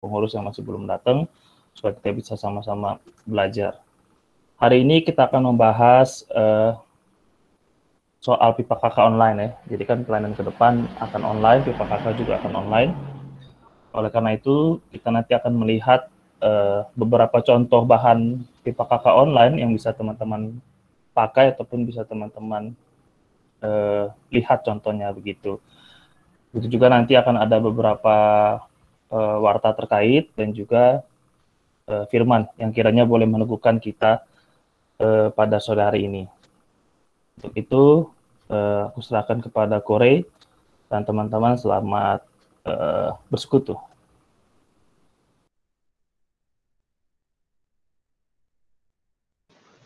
pengurus yang masih belum datang, supaya kita bisa sama-sama belajar. Hari ini kita akan membahas soal pipa KK online ya. Jadi kan pelayanan ke depan akan online, pipa KK juga akan online. Oleh karena itu, kita nanti akan melihat beberapa contoh bahan pipa KK online yang bisa teman-teman pakai ataupun bisa teman-teman lihat contohnya begitu. Itu juga nanti akan ada beberapa warta terkait dan juga firman yang kiranya boleh meneguhkan kita pada sore hari ini. Untuk itu, aku serahkan kepada Kore dan teman-teman selamat bersekutu.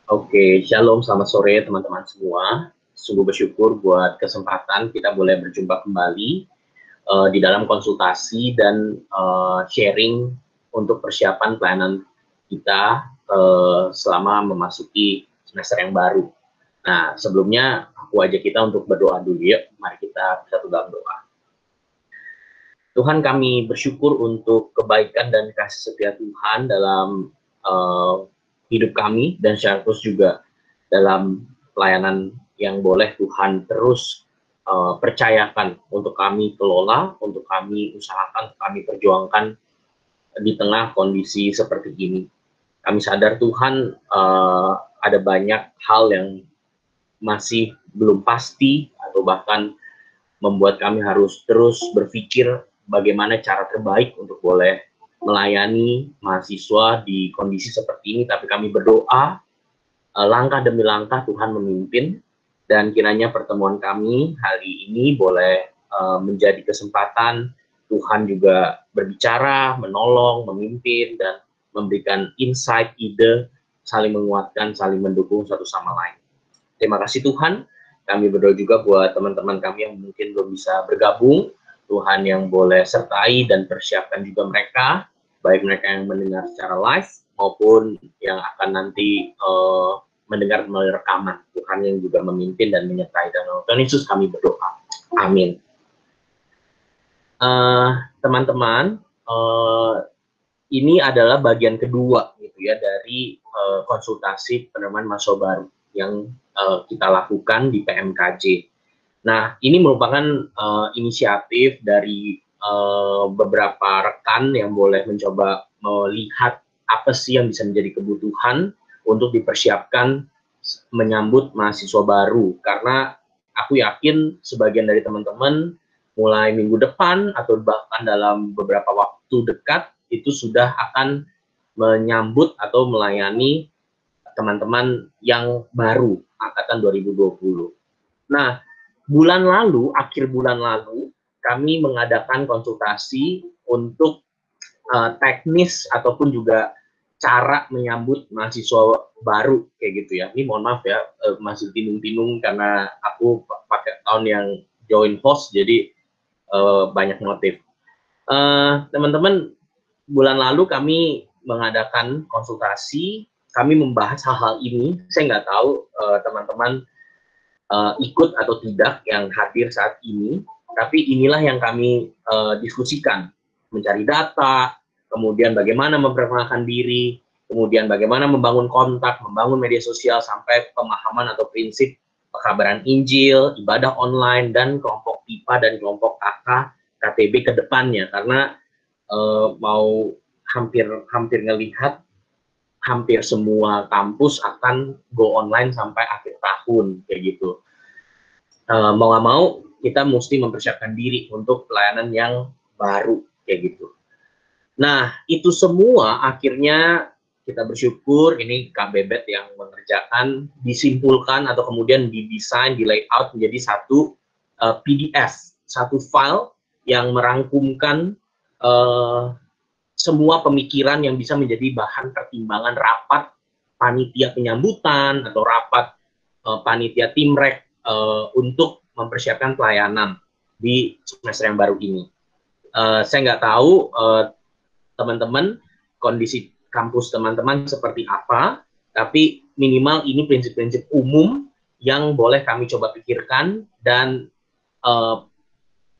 Oke, shalom, selamat sore teman-teman semua. Sungguh bersyukur buat kesempatan kita boleh berjumpa kembali di dalam konsultasi dan sharing untuk persiapan pelayanan kita selama memasuki semester yang baru. Nah, sebelumnya aku ajak kita untuk berdoa dulu ya. Mari kita bersatu dalam doa. Tuhan, kami bersyukur untuk kebaikan dan kasih setia Tuhan dalam hidup kami, dan secara khusus juga dalam pelayanan yang boleh Tuhan terus percayakan untuk kami kelola, untuk kami usahakan, untuk kami perjuangkan di tengah kondisi seperti ini. Kami sadar Tuhan ada banyak hal yang masih belum pasti atau bahkan membuat kami harus terus berpikir bagaimana cara terbaik untuk boleh melayani mahasiswa di kondisi seperti ini. Tapi kami berdoa langkah demi langkah Tuhan memimpin, dan kiranya pertemuan kami hari ini boleh menjadi kesempatan Tuhan juga berbicara, menolong, memimpin, dan memberikan insight, ide, saling menguatkan, saling mendukung satu sama lain. Terima kasih Tuhan. Kami berdoa juga buat teman-teman kami yang mungkin belum bisa bergabung. Tuhan yang boleh sertai dan persiapkan juga mereka, baik mereka yang mendengar secara live maupun yang akan nanti mendengar melalui rekaman. Tuhan yang juga memimpin dan menyertai, dan Tuhan Yesus kami berdoa. Amin. Teman-teman, ini adalah bagian kedua gitu ya dari konsultasi penerimaan mahasiswa baru yang kita lakukan di PMKJ. Nah, ini merupakan inisiatif dari beberapa rekan yang boleh mencoba melihat apa sih yang bisa menjadi kebutuhan untuk dipersiapkan menyambut mahasiswa baru. Karena aku yakin sebagian dari teman-teman mulai minggu depan atau bahkan dalam beberapa waktu dekat itu sudah akan menyambut atau melayani teman-teman yang baru angkatan 2020. Nah, akhir bulan lalu, kami mengadakan konsultasi untuk teknis ataupun juga cara menyambut mahasiswa baru kayak gitu ya. Ini mohon maaf ya, masih tinung-tinung karena aku pakai tahun yang join host, jadi banyak notif. Teman-teman, bulan lalu kami mengadakan konsultasi, kami membahas hal-hal ini. Saya nggak tahu teman-teman ikut atau tidak yang hadir saat ini, tapi inilah yang kami diskusikan. Mencari data, kemudian bagaimana memperkenalkan diri, kemudian bagaimana membangun kontak, membangun media sosial, sampai pemahaman atau prinsip pekabaran Injil, ibadah online, dan kelompok PIPA dan kelompok KK, KTB ke depannya. Karena mau hampir ngelihat hampir semua kampus akan go online sampai akhir tahun kayak gitu. Mau nggak mau kita mesti mempersiapkan diri untuk pelayanan yang baru kayak gitu. Nah, itu semua akhirnya kita bersyukur ini Kak Bebet yang mengerjakan, disimpulkan atau kemudian didesain, di layout menjadi satu PDF, satu file yang merangkumkan semua pemikiran yang bisa menjadi bahan pertimbangan rapat panitia penyambutan atau rapat panitia timrek untuk mempersiapkan pelayanan di semester yang baru ini. Saya nggak tahu teman-teman kondisi kampus teman-teman seperti apa, tapi minimal ini prinsip-prinsip umum yang boleh kami coba pikirkan, dan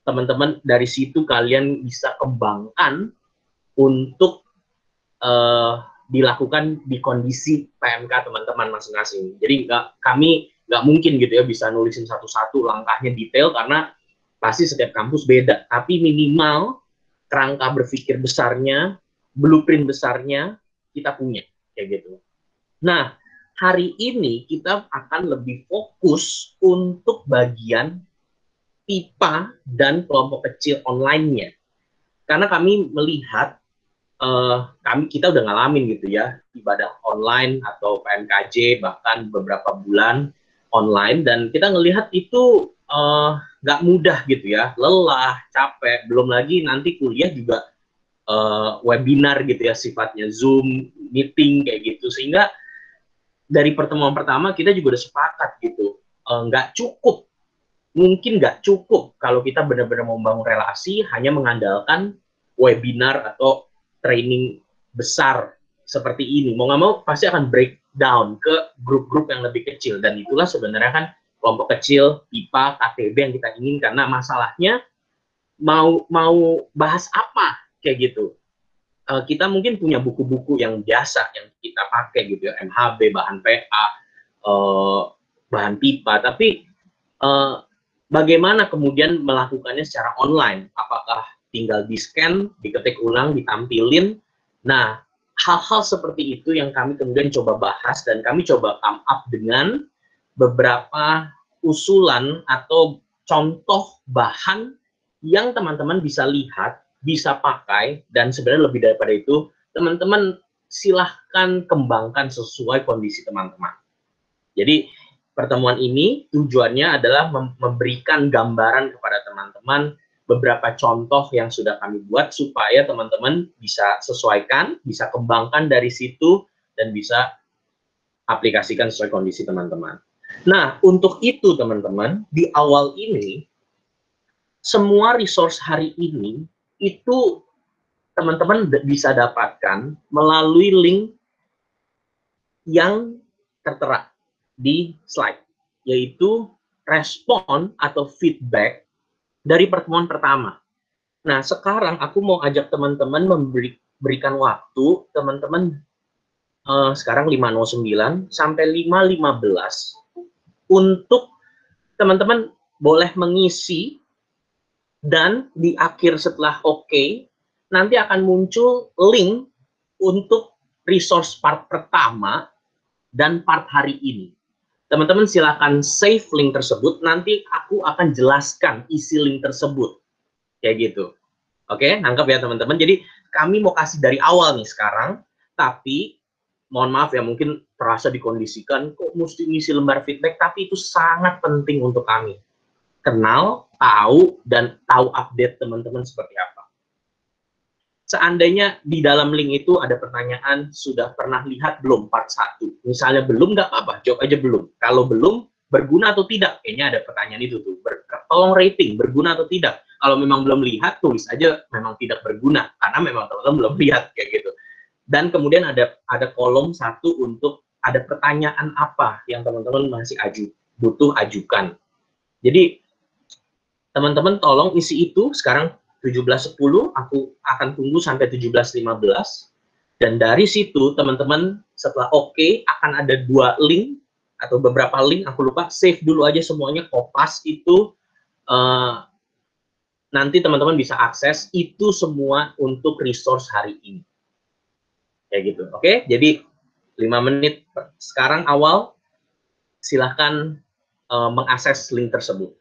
teman-teman dari situ kalian bisa kembangkan untuk dilakukan di kondisi PMK teman-teman masing-masing. Jadi kami nggak mungkin gitu ya bisa nulisin satu-satu langkahnya detail karena pasti setiap kampus beda. Tapi minimal kerangka berpikir besarnya, blueprint besarnya kita punya kayak gitu. Nah, hari ini kita akan lebih fokus untuk bagian pipa dan kelompok kecil online-nya. Karena kami melihat kita udah ngalamin gitu ya ibadah online atau PMKJ bahkan beberapa bulan online dan kita ngelihat itu nggak mudah gitu ya, lelah, capek, belum lagi nanti kuliah juga webinar gitu ya sifatnya, Zoom meeting kayak gitu, sehingga dari pertemuan pertama kita juga udah sepakat gitu, nggak cukup, mungkin nggak cukup kalau kita benar-benar membangun relasi hanya mengandalkan webinar atau training besar seperti ini. Mau nggak mau pasti akan breakdown ke grup-grup yang lebih kecil, dan itulah sebenarnya kan kelompok kecil, pipa, KTB yang kita inginkan. Karena masalahnya mau bahas apa kayak gitu. Kita mungkin punya buku-buku yang biasa yang kita pakai gitu ya, MHB, bahan PA, bahan pipa, tapi bagaimana kemudian melakukannya secara online? Apakah tinggal di-scan, diketik ulang, ditampilin? Nah, hal-hal seperti itu yang kami kemudian coba bahas dan kami coba come up dengan beberapa usulan atau contoh bahan yang teman-teman bisa lihat, bisa pakai, dan sebenarnya lebih daripada itu, teman-teman silahkan kembangkan sesuai kondisi teman-teman. Jadi, pertemuan ini tujuannya adalah memberikan gambaran kepada teman-teman beberapa contoh yang sudah kami buat supaya teman-teman bisa sesuaikan, bisa kembangkan dari situ, dan bisa aplikasikan sesuai kondisi teman-teman. Nah, untuk itu teman-teman, di awal ini, semua resource hari ini itu teman-teman bisa dapatkan melalui link yang tertera di slide, yaitu respon atau feedback dari pertemuan pertama. Nah, sekarang aku mau ajak teman-teman memberikan waktu, teman-teman sekarang 5.09 sampai 5.15, untuk teman-teman boleh mengisi, dan di akhir setelah oke, nanti akan muncul link untuk resource part pertama dan part hari ini. Teman-teman silakan save link tersebut, nanti aku akan jelaskan isi link tersebut. Kayak gitu. Oke, nangkep ya teman-teman. Jadi kami mau kasih dari awal nih sekarang, tapi mohon maaf ya, mungkin terasa dikondisikan, kok mesti ngisi lembar feedback, tapi itu sangat penting untuk kami. Kenal, tahu, dan tahu update teman-teman seperti apa. Seandainya di dalam link itu ada pertanyaan, sudah pernah lihat belum part 1? Misalnya belum, nggak apa-apa, jawab aja belum. Kalau belum, berguna atau tidak? Kayaknya ada pertanyaan itu tuh. Tolong rating, berguna atau tidak? Kalau memang belum lihat, tulis aja memang tidak berguna, karena memang teman-teman belum lihat, kayak gitu. Dan kemudian ada kolom satu untuk ada pertanyaan apa yang teman-teman masih butuh ajukan. Jadi teman-teman tolong isi itu. Sekarang 17.10, aku akan tunggu sampai 17.15, dan dari situ teman-teman setelah oke, akan ada 2 link atau beberapa link, aku lupa, save dulu aja semuanya, kopas itu, nanti teman-teman bisa akses itu semua untuk resource hari ini. Kayak gitu, oke? Jadi 5 menit sekarang awal, silahkan mengakses link tersebut.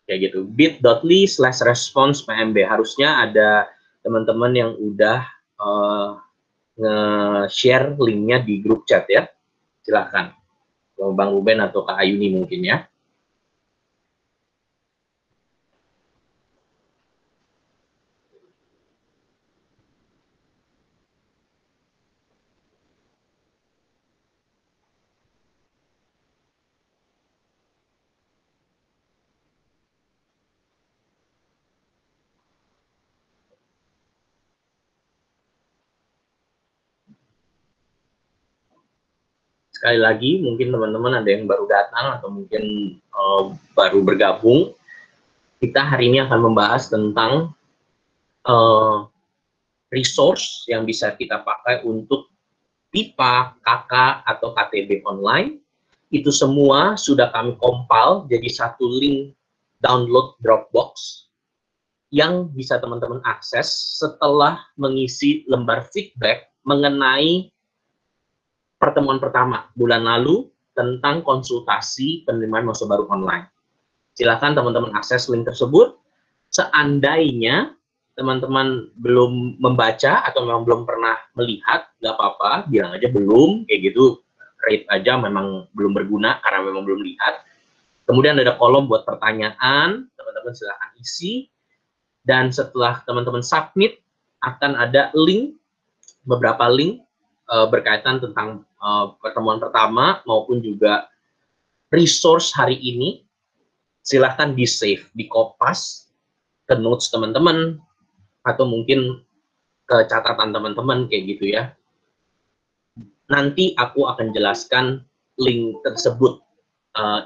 Kayak gitu, bit.ly/response-pmb. Harusnya ada teman-teman yang udah nge-share linknya di grup chat ya. Silahkan, Bang Ruben atau Kak Ayuni mungkin ya. Sekali lagi, mungkin teman-teman ada yang baru datang atau mungkin baru bergabung. Kita hari ini akan membahas tentang resource yang bisa kita pakai untuk PIPA, KK, atau KTB online. Itu semua sudah kami compile jadi satu link download Dropbox yang bisa teman-teman akses setelah mengisi lembar feedback mengenai pertemuan pertama bulan lalu tentang konsultasi penerimaan mahasiswa baru online. Silakan teman-teman akses link tersebut. Seandainya teman-teman belum membaca atau memang belum pernah melihat, nggak apa-apa, bilang aja belum, kayak gitu, rate aja memang belum berguna karena memang belum lihat. Kemudian ada kolom buat pertanyaan, teman-teman silakan isi, dan setelah teman-teman submit, akan ada link, beberapa link berkaitan tentang pertemuan pertama maupun juga resource hari ini. Silahkan di-save, di-kopas ke notes teman-teman, atau mungkin ke catatan teman-teman, kayak gitu ya. Nanti aku akan jelaskan link tersebut,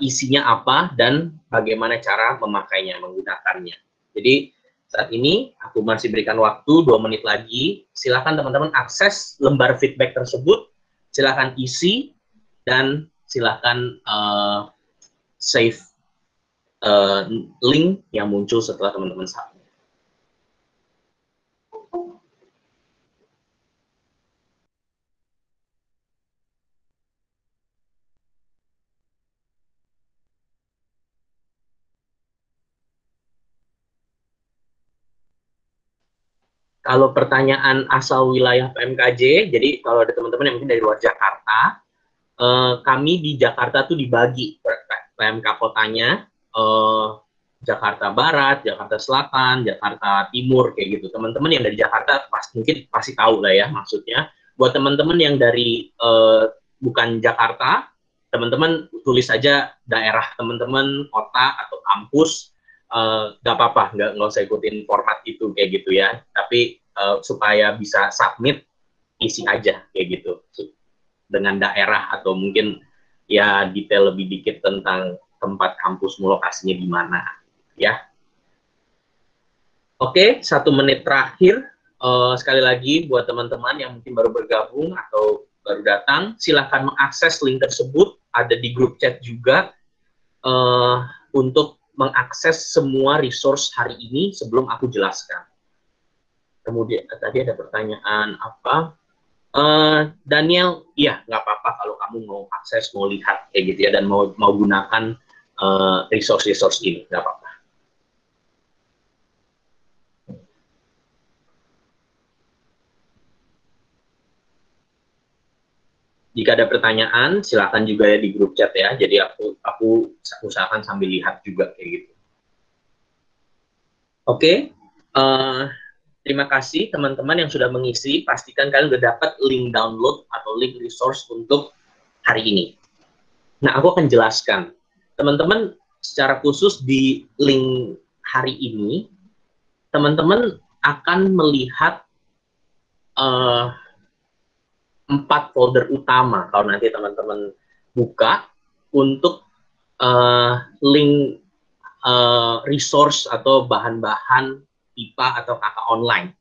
isinya apa, dan bagaimana cara memakainya, menggunakannya. Jadi, saat ini aku masih berikan waktu 2 menit lagi. Silakan teman-teman akses lembar feedback tersebut, silakan isi, dan silakan save link yang muncul setelah teman-teman submit. Kalau pertanyaan asal wilayah PMKJ, jadi kalau ada teman-teman yang mungkin dari luar Jakarta, kami di Jakarta tuh dibagi PMK kotanya, Jakarta Barat, Jakarta Selatan, Jakarta Timur, kayak gitu. Teman-teman yang dari Jakarta mungkin pasti tahu lah ya maksudnya. Buat teman-teman yang dari bukan Jakarta, teman-teman tulis saja daerah teman-teman, kota atau kampus, nggak apa-apa, nggak usah ikutin format itu kayak gitu ya. Tapi supaya bisa submit, isi aja kayak gitu dengan daerah atau mungkin ya detail lebih dikit tentang tempat kampusmu, lokasinya di mana ya. Oke, 1 menit terakhir. Sekali lagi buat teman-teman yang mungkin baru bergabung atau baru datang, silahkan mengakses link tersebut, ada di grup chat juga, untuk mengakses semua resource hari ini sebelum aku jelaskan. Kemudian tadi ada pertanyaan apa? Daniel, iya nggak apa-apa kalau kamu mau akses, mau lihat kayak gitu ya, dan mau gunakan resource ini, nggak apa-apa. Jika ada pertanyaan, silakan juga ya di grup chat ya. Jadi aku usahakan sambil lihat juga kayak gitu. Oke, terima kasih teman-teman yang sudah mengisi. Pastikan kalian sudah dapat link download atau link resource untuk hari ini. Nah, aku akan jelaskan. Teman-teman, secara khusus di link hari ini, teman-teman akan melihat 4 folder utama kalau nanti teman-teman buka untuk link resource atau bahan-bahan PIPA atau KK online.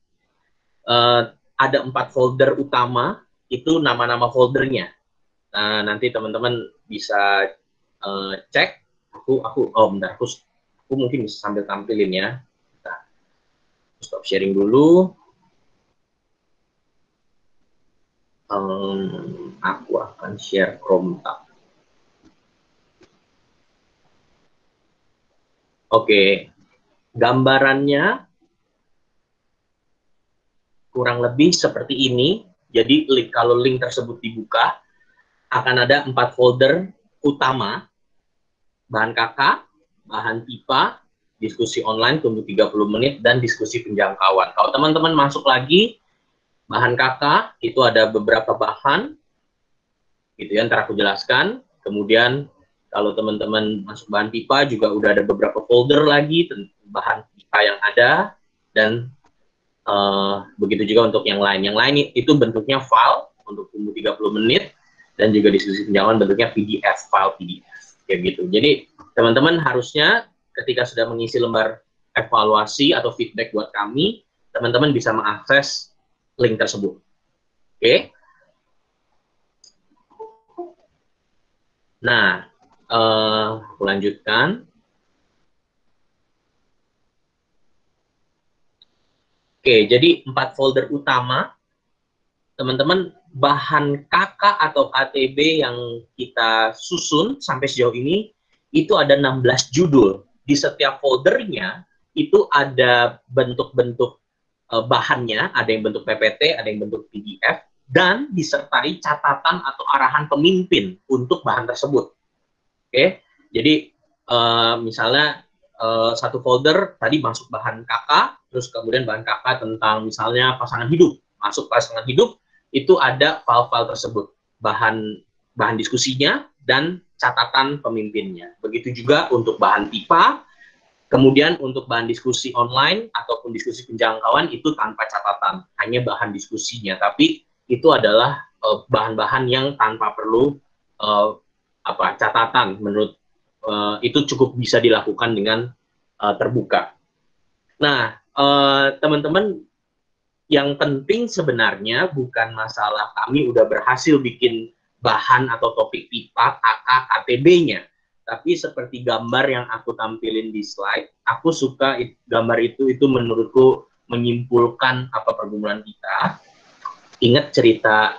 Ada 4 folder utama, itu nama-nama foldernya. Nanti teman-teman bisa cek. Bentar, aku mungkin bisa sambil tampilin ya. Stop sharing dulu. Aku akan share Chrome tab. Oke, gambarannya kurang lebih seperti ini. Jadi kalau link tersebut dibuka, akan ada 4 folder utama: bahan KK, bahan PIPA, diskusi online tunggu 30 menit, dan diskusi penjangkauan. Kalau teman-teman masuk lagi, bahan KK itu ada beberapa bahan, gitu ya, ntar aku jelaskan. Kemudian kalau teman-teman masuk bahan PIPA juga udah ada beberapa folder lagi tentang bahan PIPA yang ada, dan begitu juga untuk yang lain. Yang lain itu bentuknya file untuk tunggu 30 menit, dan juga diskusi penjangkauan bentuknya PDF, file PDF, kayak gitu. Jadi teman-teman harusnya ketika sudah mengisi lembar evaluasi atau feedback buat kami, teman-teman bisa mengakses link tersebut. Oke. Nah, aku lanjutkan. Oke, jadi 4 folder utama, teman-teman, bahan KK atau KTB yang kita susun sampai sejauh ini, itu ada 16 judul. Di setiap foldernya, itu ada bentuk-bentuk bahannya, ada yang bentuk PPT, ada yang bentuk PDF, dan disertai catatan atau arahan pemimpin untuk bahan tersebut. Oke, jadi misalnya satu folder tadi masuk bahan KK, terus kemudian bahan KK tentang misalnya pasangan hidup, masuk pasangan hidup, itu ada file-file tersebut, bahan diskusinya dan catatan pemimpinnya. Begitu juga untuk bahan TIPA, kemudian untuk bahan diskusi online ataupun diskusi penjangkauan itu tanpa catatan, hanya bahan diskusinya, tapi itu adalah bahan-bahan yang tanpa perlu catatan. Menurut itu cukup bisa dilakukan dengan terbuka. Nah, teman-teman, yang penting sebenarnya bukan masalah kami udah berhasil bikin bahan atau topik TIPA, KK, KTB-nya. Tapi seperti gambar yang aku tampilin di slide, aku suka gambar itu menurutku menyimpulkan apa pergumulan kita. Ingat cerita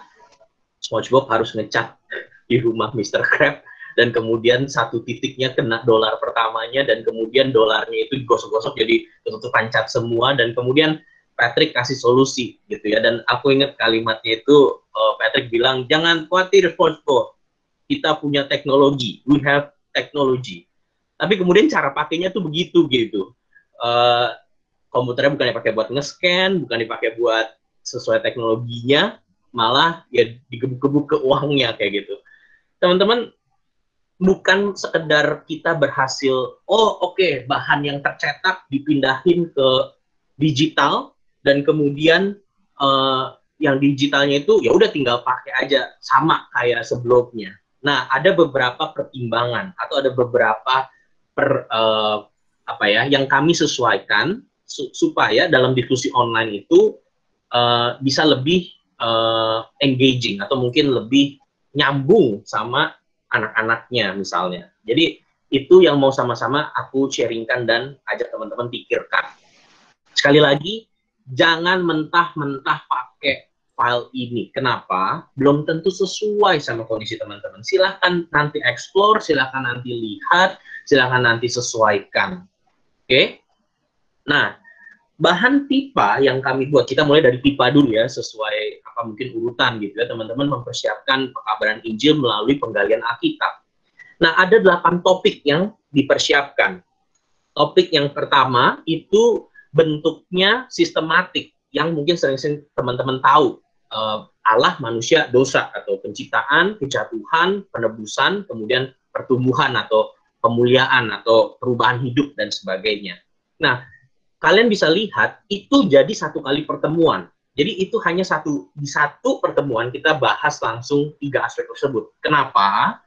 SpongeBob harus ngecat di rumah Mr. Krab, dan kemudian satu titiknya kena dolar pertamanya, dan kemudian dolarnya itu digosok-gosok jadi ketutupan cat semua, dan kemudian Patrick kasih solusi gitu ya. Dan aku ingat kalimatnya itu, Patrick bilang, jangan khawatir SpongeBob, kita punya teknologi, we have technology. Tapi kemudian cara pakainya tuh begitu gitu. Komputernya bukan dipakai buat nge-scan, bukan dipakai buat sesuai teknologinya, malah ya digebuk-gebuk ke uangnya kayak gitu. Teman-teman, bukan sekedar kita berhasil, bahan yang tercetak dipindahin ke digital, dan kemudian yang digitalnya itu ya udah tinggal pakai aja sama kayak sebelumnya. Nah, ada beberapa pertimbangan atau ada beberapa yang kami sesuaikan supaya dalam diskusi online itu bisa lebih engaging atau mungkin lebih nyambung sama anak-anaknya misalnya. Jadi itu yang mau sama-sama aku sharingkan dan ajak teman-teman pikirkan. Sekali lagi, jangan mentah-mentah pakai file ini. Kenapa? Belum tentu sesuai sama kondisi teman-teman. Silahkan nanti explore, silahkan nanti lihat, silahkan nanti sesuaikan. Oke? Nah, bahan TIPA yang kami buat, kita mulai dari TIPA dulu ya, sesuai apa mungkin urutan gitu ya, teman-teman mempersiapkan pekabaran Injil melalui penggalian Alkitab. Nah, ada 8 topik yang dipersiapkan. Topik yang pertama itu bentuknya sistematik, yang mungkin sering-sering teman-teman tahu, Allah, manusia, dosa, atau penciptaan, kejatuhan, penebusan, kemudian pertumbuhan atau pemuliaan atau perubahan hidup dan sebagainya. Nah, kalian bisa lihat itu jadi satu kali pertemuan. Jadi itu hanya di satu pertemuan kita bahas langsung 3 aspek tersebut. Kenapa?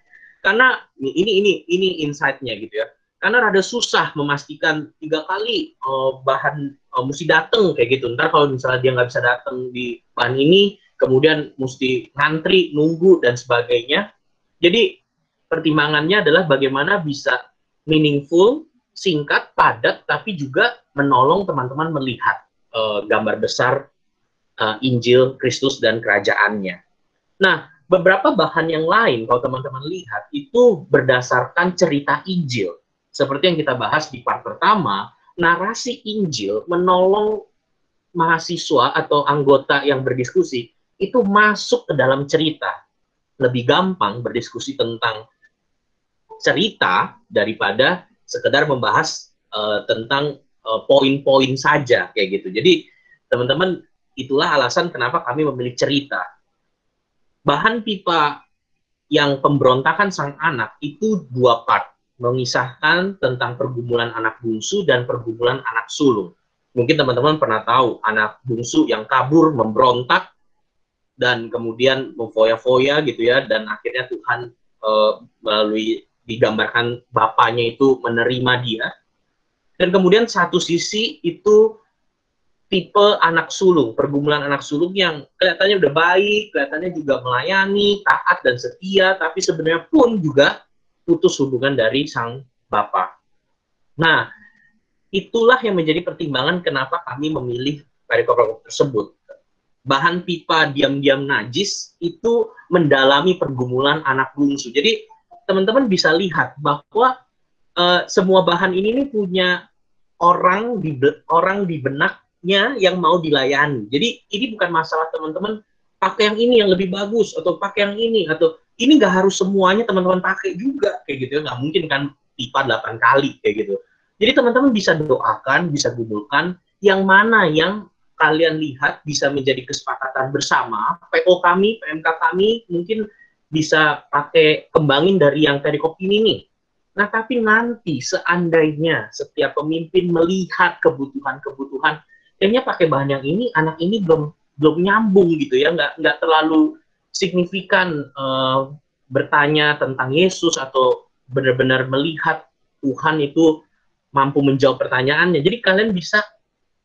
Karena ini insight-nya gitu ya. Karena rada susah memastikan 3 kali bahan mesti datang kayak gitu. Ntar kalau misalnya dia nggak bisa datang di bahan ini, kemudian mesti ngantri, nunggu, dan sebagainya. Jadi pertimbangannya adalah bagaimana bisa meaningful, singkat, padat, tapi juga menolong teman-teman melihat gambar besar Injil Kristus dan kerajaannya. Nah, beberapa bahan yang lain, kalau teman-teman lihat, itu berdasarkan cerita Injil. Seperti yang kita bahas di part pertama, narasi Injil menolong mahasiswa atau anggota yang berdiskusi itu masuk ke dalam cerita. Lebih gampang berdiskusi tentang cerita daripada sekedar membahas tentang poin-poin saja kayak gitu. Jadi teman-teman, itulah alasan kenapa kami memilih cerita. Bahan pipa yang pemberontakan sang anak itu 2 part, mengisahkan tentang pergumulan anak bungsu dan pergumulan anak sulung. Mungkin teman-teman pernah tahu anak bungsu yang kabur, memberontak, dan kemudian memfoya-foya gitu ya, dan akhirnya Tuhan melalui digambarkan bapaknya itu menerima dia. Dan kemudian satu sisi itu tipe anak sulung, pergumulan anak sulung yang kelihatannya udah baik, kelihatannya juga melayani, taat dan setia, tapi sebenarnya pun juga putus hubungan dari sang bapak. Nah, itulah yang menjadi pertimbangan kenapa kami memilih perikop tersebut. Bahan pipa diam-diam najis itu mendalami pergumulan anak bungsu. Jadi teman-teman bisa lihat bahwa semua bahan ini punya orang di benaknya yang mau dilayani. Jadi ini bukan masalah teman-teman pakai yang ini yang lebih bagus atau pakai yang ini, atau ini nggak harus semuanya teman-teman pakai juga kayak gitu ya. Nggak mungkin kan pipa 8 kali kayak gitu. Jadi teman-teman bisa doakan, bisa gumulkan yang mana yang kalian lihat bisa menjadi kesepakatan bersama. PO kami, PMK kami mungkin bisa pakai kembangin dari yang perikop ini nih. Nah, tapi nanti seandainya setiap pemimpin melihat kebutuhan-kebutuhan, kayaknya pakai bahan yang ini, anak ini belum nyambung gitu ya, nggak terlalu signifikan bertanya tentang Yesus atau benar-benar melihat Tuhan itu mampu menjawab pertanyaannya. Jadi kalian bisa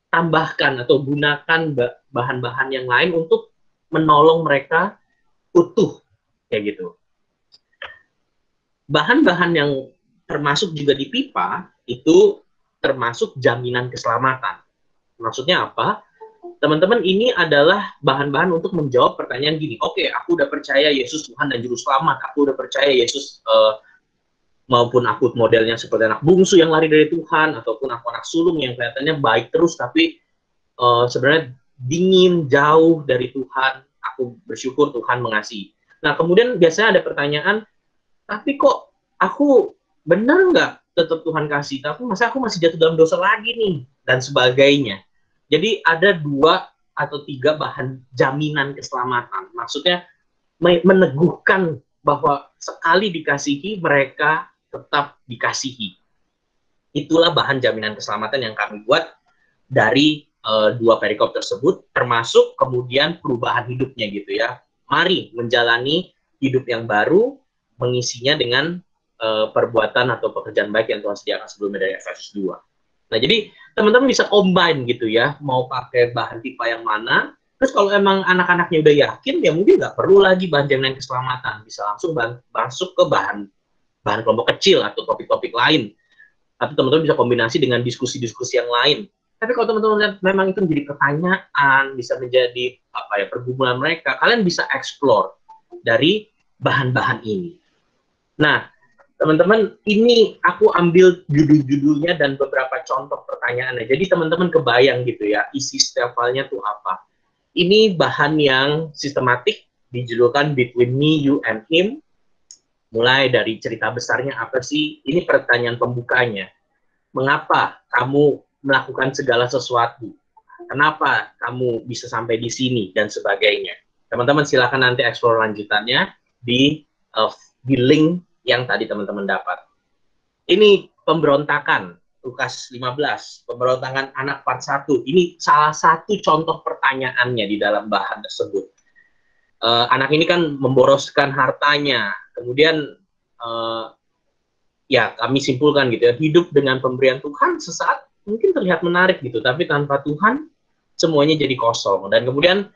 tambahkan atau gunakan bahan-bahan yang lain untuk menolong mereka utuh kayak gitu. Bahan-bahan yang termasuk juga di pipa itu termasuk jaminan keselamatan. Maksudnya apa? Teman-teman, ini adalah bahan-bahan untuk menjawab pertanyaan gini. Oke, aku udah percaya Yesus Tuhan dan Juru Selamat. Aku udah percaya Yesus maupun aku modelnya seperti anak bungsu yang lari dari Tuhan, ataupun aku anak sulung yang kelihatannya baik terus, tapi sebenarnya dingin, jauh dari Tuhan. Aku bersyukur Tuhan mengasihi. Nah, kemudian biasanya ada pertanyaan, tapi kok aku benar nggak tetap Tuhan kasih, tapi masa aku masih jatuh dalam dosa lagi nih, dan sebagainya. Jadi ada 2 atau 3 bahan jaminan keselamatan. Maksudnya meneguhkan bahwa sekali dikasihi, mereka tetap dikasihi. Itulah bahan jaminan keselamatan yang kami buat dari 2 perikop tersebut, termasuk kemudian perubahan hidupnya gitu ya. Mari menjalani hidup yang baru, mengisinya dengan perbuatan atau pekerjaan baik yang Tuhan sediakan sebelumnya dari Efesus 2. Nah, jadi teman-teman bisa combine gitu ya, mau pakai bahan pipa yang mana. Terus kalau emang anak-anaknya udah yakin, ya mungkin nggak perlu lagi bahan jaminan keselamatan, bisa langsung masuk ke bahan kelompok kecil atau topik-topik lain. Atau teman-teman bisa kombinasi dengan diskusi-diskusi yang lain. Tapi kalau teman-teman lihat memang itu menjadi pertanyaan, bisa menjadi pergumulan mereka, kalian bisa explore dari bahan-bahan ini. Nah, teman-teman, ini aku ambil judul-judulnya dan beberapa contoh pertanyaannya. Jadi teman-teman kebayang gitu ya, isi setiap filenya tuh apa. Ini bahan yang sistematik, dijudulkan Between Me, You, and Him. Mulai dari cerita besarnya apa sih, ini pertanyaan pembukanya. Mengapa kamu melakukan segala sesuatu? Kenapa kamu bisa sampai di sini? Dan sebagainya. Teman-teman silakan nanti explore lanjutannya di link yang tadi teman-teman dapat. Ini pemberontakan, Lukas 15, pemberontakan anak part 1. Ini salah satu contoh pertanyaannya di dalam bahan tersebut. Anak ini kan memboroskan hartanya, kemudian ya kami simpulkan gitu ya, hidup dengan pemberian Tuhan sesaat mungkin terlihat menarik gitu, tapi tanpa Tuhan semuanya jadi kosong. Dan kemudian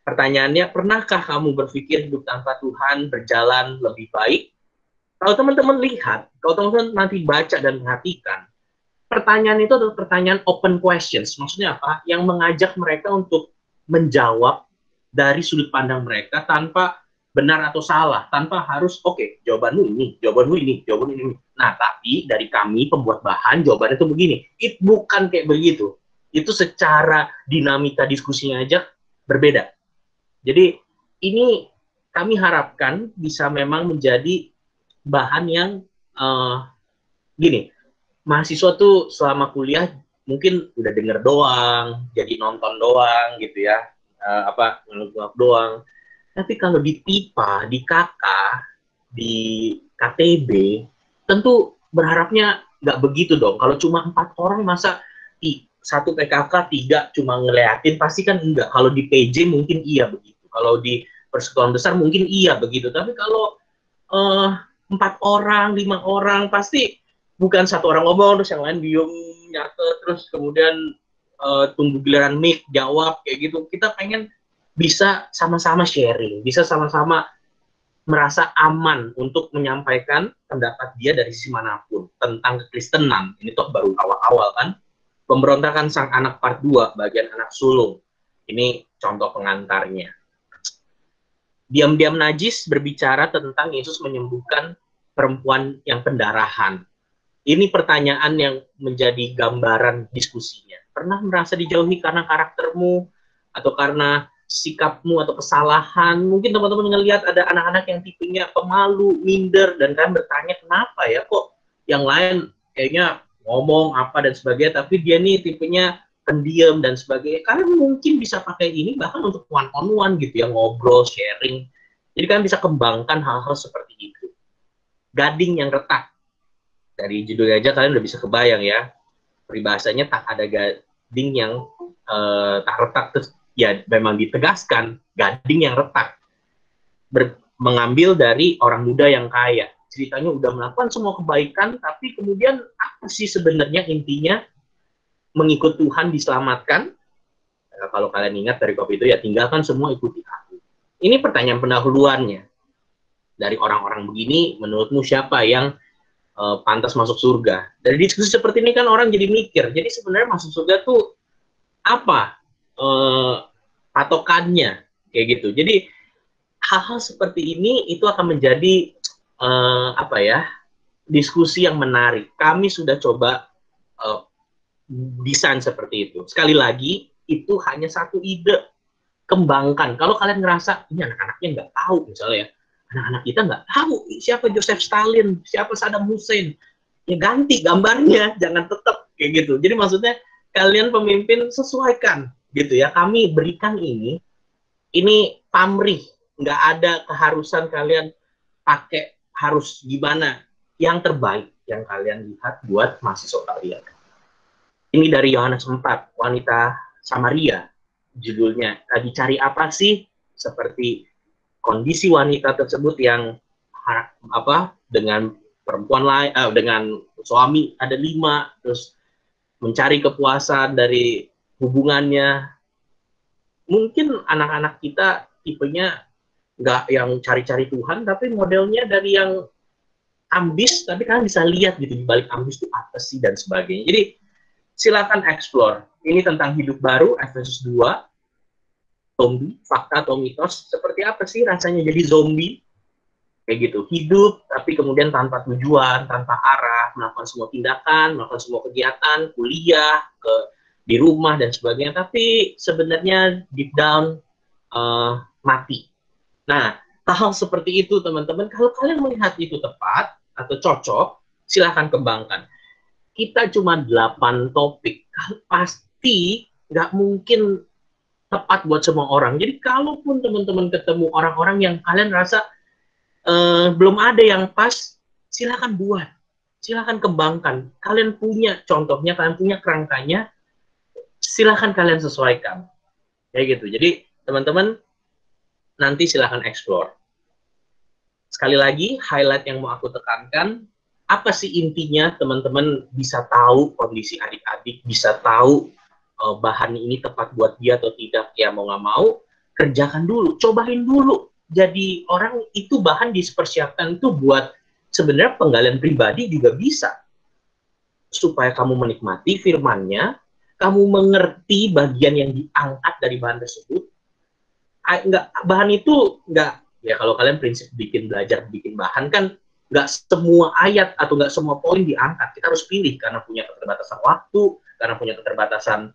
pertanyaannya, pernahkah kamu berpikir hidup tanpa Tuhan berjalan lebih baik? Kalau teman-teman lihat, kalau teman-teman nanti baca dan perhatikan, pertanyaan itu adalah pertanyaan open questions. Maksudnya apa? Yang mengajak mereka untuk menjawab dari sudut pandang mereka tanpa benar atau salah, tanpa harus, oke, jawabanmu ini, jawabanmu ini, jawabanmu ini. Nah, tapi dari kami, pembuat bahan, jawabannya itu begini. Itu bukan kayak begitu. Itu secara dinamika diskusinya aja berbeda. Jadi, ini kami harapkan bisa memang menjadi bahan yang gini, mahasiswa tuh selama kuliah mungkin udah denger doang, jadi nonton doang gitu ya, ngeluk-ngeluk doang. Tapi kalau di PIPA, di KK, di KTB, tentu berharapnya nggak begitu dong. Kalau cuma 4 orang, masa satu PKK 3 cuma ngeliatin, pasti kan enggak. Kalau di PJ mungkin iya begitu. Kalau di persekutuan besar mungkin iya begitu. Tapi kalau 4 orang, 5 orang, pasti bukan satu orang ngomong terus yang lain diem nyatet terus kemudian tunggu giliran mic jawab kayak gitu. Kita pengen bisa sama-sama sharing, bisa sama-sama merasa aman untuk menyampaikan pendapat dia dari sisi manapun tentang kekristenan. Ini tuh baru awal-awal kan. Pemberontakan Sang Anak Part 2, bagian anak sulung. Ini contoh pengantarnya. Diam-diam najis berbicara tentang Yesus menyembuhkan perempuan yang pendarahan. Ini pertanyaan yang menjadi gambaran diskusinya. Pernah merasa dijauhi karena karaktermu atau karena sikapmu atau kesalahan? Mungkin teman-teman ngelihat ada anak-anak yang tipenya pemalu, minder, dan kan bertanya kenapa ya kok yang lain kayaknya ngomong apa dan sebagainya, tapi dia nih tipenya pendiam dan sebagainya. Kalian mungkin bisa pakai ini bahkan untuk one on one gitu ya, ngobrol, sharing. Jadi kalian bisa kembangkan hal-hal seperti itu. Gading yang retak. Dari judulnya aja kalian udah bisa kebayang ya. Peribahasanya tak ada gading yang tak retak, terus ya memang ditegaskan gading yang retak. Mengambil dari orang muda yang kaya. Ceritanya udah melakukan semua kebaikan, tapi kemudian apa sih sebenarnya intinya mengikut Tuhan diselamatkan? Nah, kalau kalian ingat dari kopi itu ya tinggalkan semua ikuti aku. Ini pertanyaan pendahuluannya. Dari orang-orang begini, menurutmu siapa yang pantas masuk surga? Dari diskusi seperti ini kan orang jadi mikir. Jadi sebenarnya masuk surga tuh apa patokannya kayak gitu. Jadi hal-hal seperti ini itu akan menjadi apa ya, diskusi yang menarik. Kami sudah coba desain seperti itu. Sekali lagi itu hanya satu ide. Kembangkan. Kalau kalian ngerasa ini anak-anaknya nggak tahu, misalnya ya, anak-anak kita nggak tahu siapa Joseph Stalin, siapa Saddam Hussein, ya ganti gambarnya, jangan tetap kayak gitu. Jadi maksudnya kalian pemimpin sesuaikan gitu ya. Kami berikan ini pamrih, nggak ada keharusan kalian pakai harus gimana. Yang terbaik yang kalian lihat buat mahasiswa kalian. Ini dari Yohanes 4, wanita Samaria. Judulnya, lagi cari apa sih? Seperti kondisi wanita tersebut yang dengan perempuan lain, dengan suami ada 5, terus mencari kepuasan dari hubungannya. Mungkin anak-anak kita tipenya nggak yang cari-cari Tuhan, tapi modelnya dari yang ambis, tapi kalian bisa lihat gitu di balik ambis itu apa sih dan sebagainya. Jadi silakan explore. Ini tentang hidup baru, Efesus 2, zombie, fakta atau mitos, seperti apa sih rasanya jadi zombie, kayak gitu, hidup, tapi kemudian tanpa tujuan, tanpa arah, melakukan semua tindakan, melakukan semua kegiatan, kuliah, di rumah, dan sebagainya, tapi sebenarnya deep down, mati. Nah, hal seperti itu, teman-teman, kalau kalian melihat itu tepat, atau cocok, silahkan kembangkan. Kita cuma 8 topik, pasti nggak mungkin tepat buat semua orang. Jadi kalaupun teman-teman ketemu orang-orang yang kalian rasa belum ada yang pas, silakan buat, silakan kembangkan. Kalian punya contohnya, kalian punya kerangkanya, silakan kalian sesuaikan. Kayak gitu. Jadi teman-teman nanti silakan explore. Sekali lagi, highlight yang mau aku tekankan, apa sih intinya teman-teman bisa tahu kondisi adik-adik, bisa tahu bahan ini tepat buat dia atau tidak, ya mau nggak mau, kerjakan dulu, cobain dulu. Jadi orang itu bahan dipersiapkan itu buat sebenarnya penggalian pribadi juga bisa. Supaya kamu menikmati firman-Nya, kamu mengerti bagian yang diangkat dari bahan tersebut. Bahan itu nggak, ya kalau kalian prinsip belajar bikin bahan kan, nggak semua ayat atau nggak semua poin diangkat. Kita harus pilih karena punya keterbatasan waktu, karena punya keterbatasan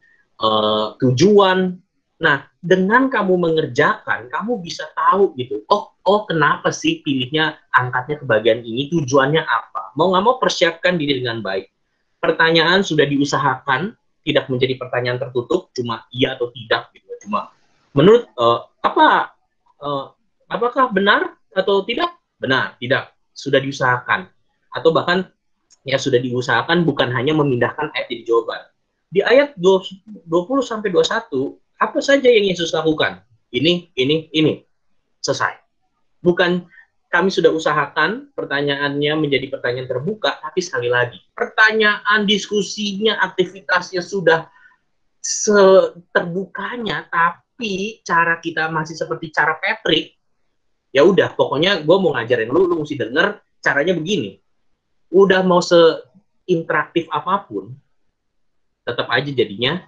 tujuan. Nah, dengan kamu mengerjakan, kamu bisa tahu gitu, oh kenapa sih pilihnya angkatnya ke bagian ini, tujuannya apa. Mau nggak mau persiapkan diri dengan baik. Pertanyaan sudah diusahakan, tidak menjadi pertanyaan tertutup, cuma iya atau tidak gitu. Cuma menurut apakah benar atau tidak? Benar, tidak. Sudah diusahakan. Atau bahkan ya sudah diusahakan bukan hanya memindahkan ayat jadi jawaban. Di ayat 20-21, apa saja yang Yesus lakukan? Ini. Selesai. Bukan kami sudah usahakan pertanyaannya menjadi pertanyaan terbuka, tapi sekali lagi, pertanyaan, diskusinya, aktivitasnya sudah terbukanya, tapi cara kita masih seperti cara Patrick. Ya udah, pokoknya gue mau ngajarin lu mesti denger caranya begini. Udah mau seinteraktif apapun, tetap aja jadinya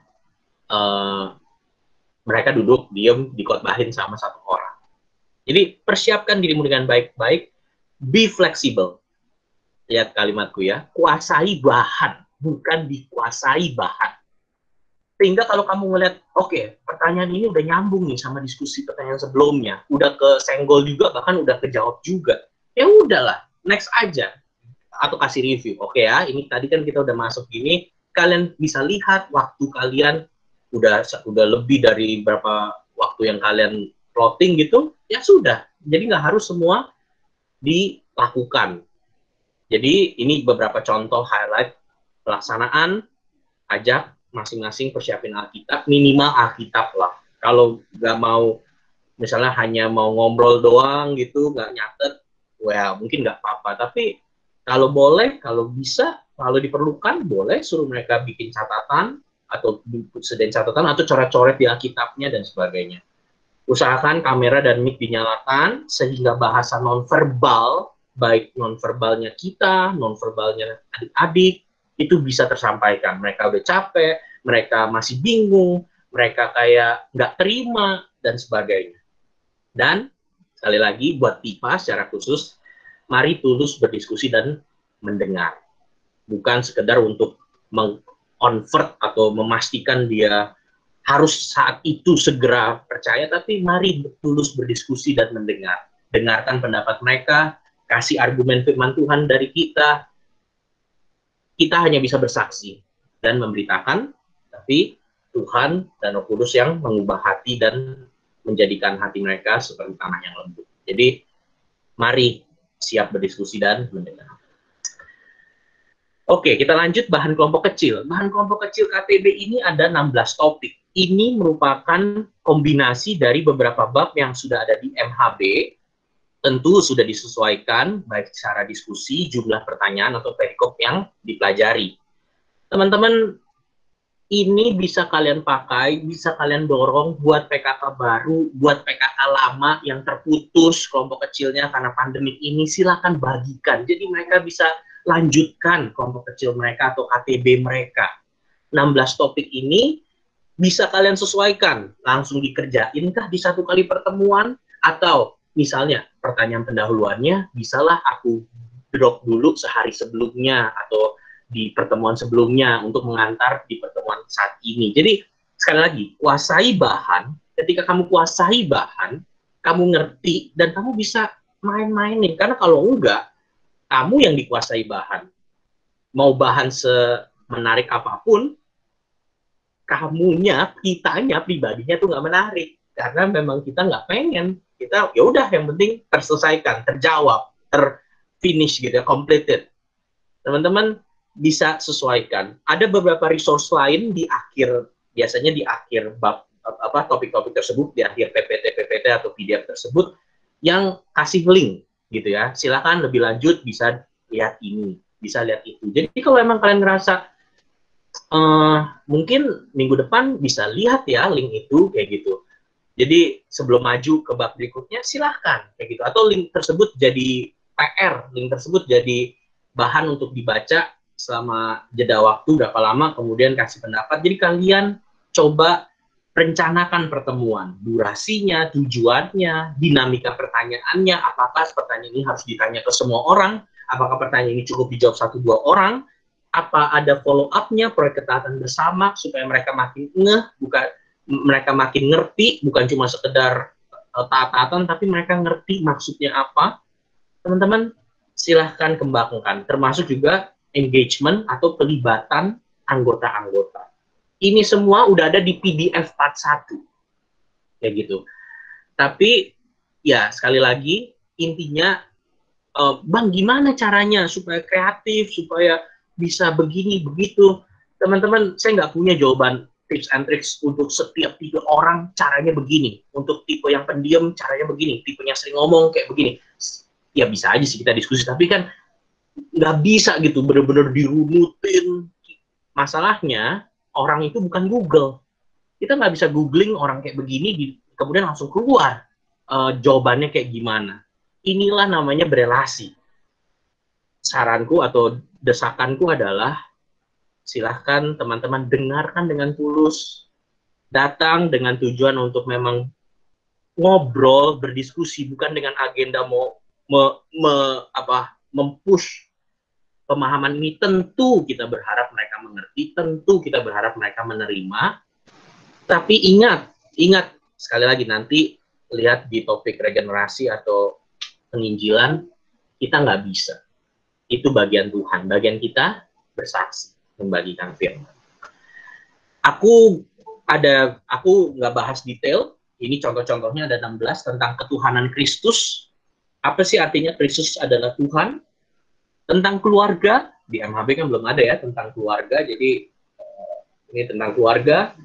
mereka duduk diem dikotbahin sama satu orang. Jadi persiapkan dirimu dengan baik-baik, be flexible. Lihat kalimatku ya, kuasai bahan, bukan dikuasai bahan. Sehingga kalau kamu ngeliat, oke, pertanyaan ini udah nyambung nih sama diskusi pertanyaan sebelumnya, udah kesenggol juga, bahkan udah kejawab juga. Ya udahlah, next aja. Atau kasih review. Oke ya, ini tadi kan kita udah masuk gini, kalian bisa lihat waktu kalian udah lebih dari berapa waktu yang kalian plotting gitu, ya sudah. Jadi nggak harus semua dilakukan. Jadi ini beberapa contoh highlight pelaksanaan, ajak masing-masing persiapin Alkitab, minimal Alkitab lah. Kalau nggak mau, misalnya hanya mau ngobrol doang gitu, nggak nyatet, well, mungkin nggak apa-apa. Tapi kalau boleh, kalau bisa, kalau diperlukan, boleh suruh mereka bikin catatan, atau sediain catatan, atau coret-coret di Alkitabnya, dan sebagainya. Usahakan kamera dan mic dinyalakan, sehingga bahasa nonverbal, baik nonverbalnya kita, nonverbalnya adik-adik, itu bisa tersampaikan. Mereka udah capek, mereka masih bingung, mereka kayak nggak terima, dan sebagainya. Dan sekali lagi buat TIPA secara khusus, mari tulus berdiskusi dan mendengar. Bukan sekedar untuk meng-convert atau memastikan dia harus saat itu segera percaya, tapi mari tulus berdiskusi dan mendengar. Dengarkan pendapat mereka, kasih argumen firman Tuhan dari kita. Kita hanya bisa bersaksi dan memberitakan, tapi Tuhan dan Roh Kudus yang mengubah hati dan menjadikan hati mereka seperti tanah yang lembut. Jadi, mari siap berdiskusi dan mendengar. Oke, kita lanjut bahan kelompok kecil. Bahan kelompok kecil KTB ini ada 16 topik. Ini merupakan kombinasi dari beberapa bab yang sudah ada di MHB. Tentu sudah disesuaikan, baik secara diskusi, jumlah pertanyaan, atau perikop yang dipelajari. Teman-teman, ini bisa kalian pakai, bisa kalian dorong buat PKK baru, buat PKK lama yang terputus kelompok kecilnya karena pandemik ini, silakan bagikan. Jadi mereka bisa lanjutkan kelompok kecil mereka atau KTB mereka. 16 topik ini bisa kalian sesuaikan, langsung dikerjain kah di satu kali pertemuan, atau misalnya pertanyaan pendahuluannya bisalah aku drop dulu sehari sebelumnya atau di pertemuan sebelumnya untuk mengantar di pertemuan saat ini. Jadi sekali lagi, kuasai bahan. Ketika kamu kuasai bahan, kamu ngerti dan kamu bisa main-mainin. Karena kalau enggak, kamu yang dikuasai bahan. Mau bahan semenarik apapun, kitanya pribadinya tuh nggak menarik. Karena memang kita nggak pengen. Kita ya udah, yang penting terselesaikan, terjawab, terfinish gitu, completed. Teman-teman bisa sesuaikan. Ada beberapa resource lain di akhir, biasanya di akhir bab topik-topik tersebut, di akhir PPT atau PDF tersebut, yang kasih link gitu ya. Silakan lebih lanjut bisa lihat ini, bisa lihat itu. Jadi kalau emang kalian ngerasa mungkin minggu depan bisa lihat ya link itu kayak gitu. Jadi sebelum maju ke bab berikutnya silahkan kayak gitu. Atau link tersebut jadi PR, link tersebut jadi bahan untuk dibaca selama jeda waktu berapa lama, kemudian kasih pendapat. Jadi kalian coba rencanakan pertemuan, durasinya, tujuannya, dinamika pertanyaannya, apakah pertanyaan ini harus ditanya ke semua orang, apakah pertanyaan ini cukup dijawab 1-2 orang, apa ada follow up-nya, proyek ketaatan bersama, supaya mereka makin mereka makin ngerti, bukan cuma sekedar taat-taatan, tapi mereka ngerti maksudnya apa. Teman-teman, silahkan kembangkan, termasuk juga engagement atau pelibatan anggota-anggota. Ini semua udah ada di PDF part 1. Kayak gitu. Tapi, ya sekali lagi, intinya, Bang, gimana caranya supaya kreatif, supaya bisa begini, begitu. Teman-teman, saya nggak punya jawaban tips and tricks untuk setiap tipe orang caranya begini. Untuk tipe yang pendiam caranya begini. Tipenya sering ngomong kayak begini. Ya bisa aja sih kita diskusi, tapi kan nggak bisa gitu bener-bener dirunutin. Masalahnya orang itu bukan Google. Kita nggak bisa googling orang kayak begini, kemudian langsung keluar jawabannya kayak gimana. Inilah namanya berelasi. Saranku atau desakanku adalah, silahkan teman-teman dengarkan dengan tulus, datang dengan tujuan untuk memang ngobrol, berdiskusi, bukan dengan agenda mau mempush pemahaman ini. Tentu kita berharap mereka mengerti, tentu kita berharap mereka menerima, tapi ingat sekali lagi, nanti lihat di topik regenerasi atau penginjilan, kita nggak bisa. Itu bagian Tuhan, bagian kita bersaksi, membagikan firman. Aku nggak bahas detail, ini contoh-contohnya ada 16 tentang ketuhanan Kristus. Apa sih artinya Kristus adalah Tuhan? Tentang keluarga, di MHB kan belum ada ya tentang keluarga, jadi ini tentang keluarga.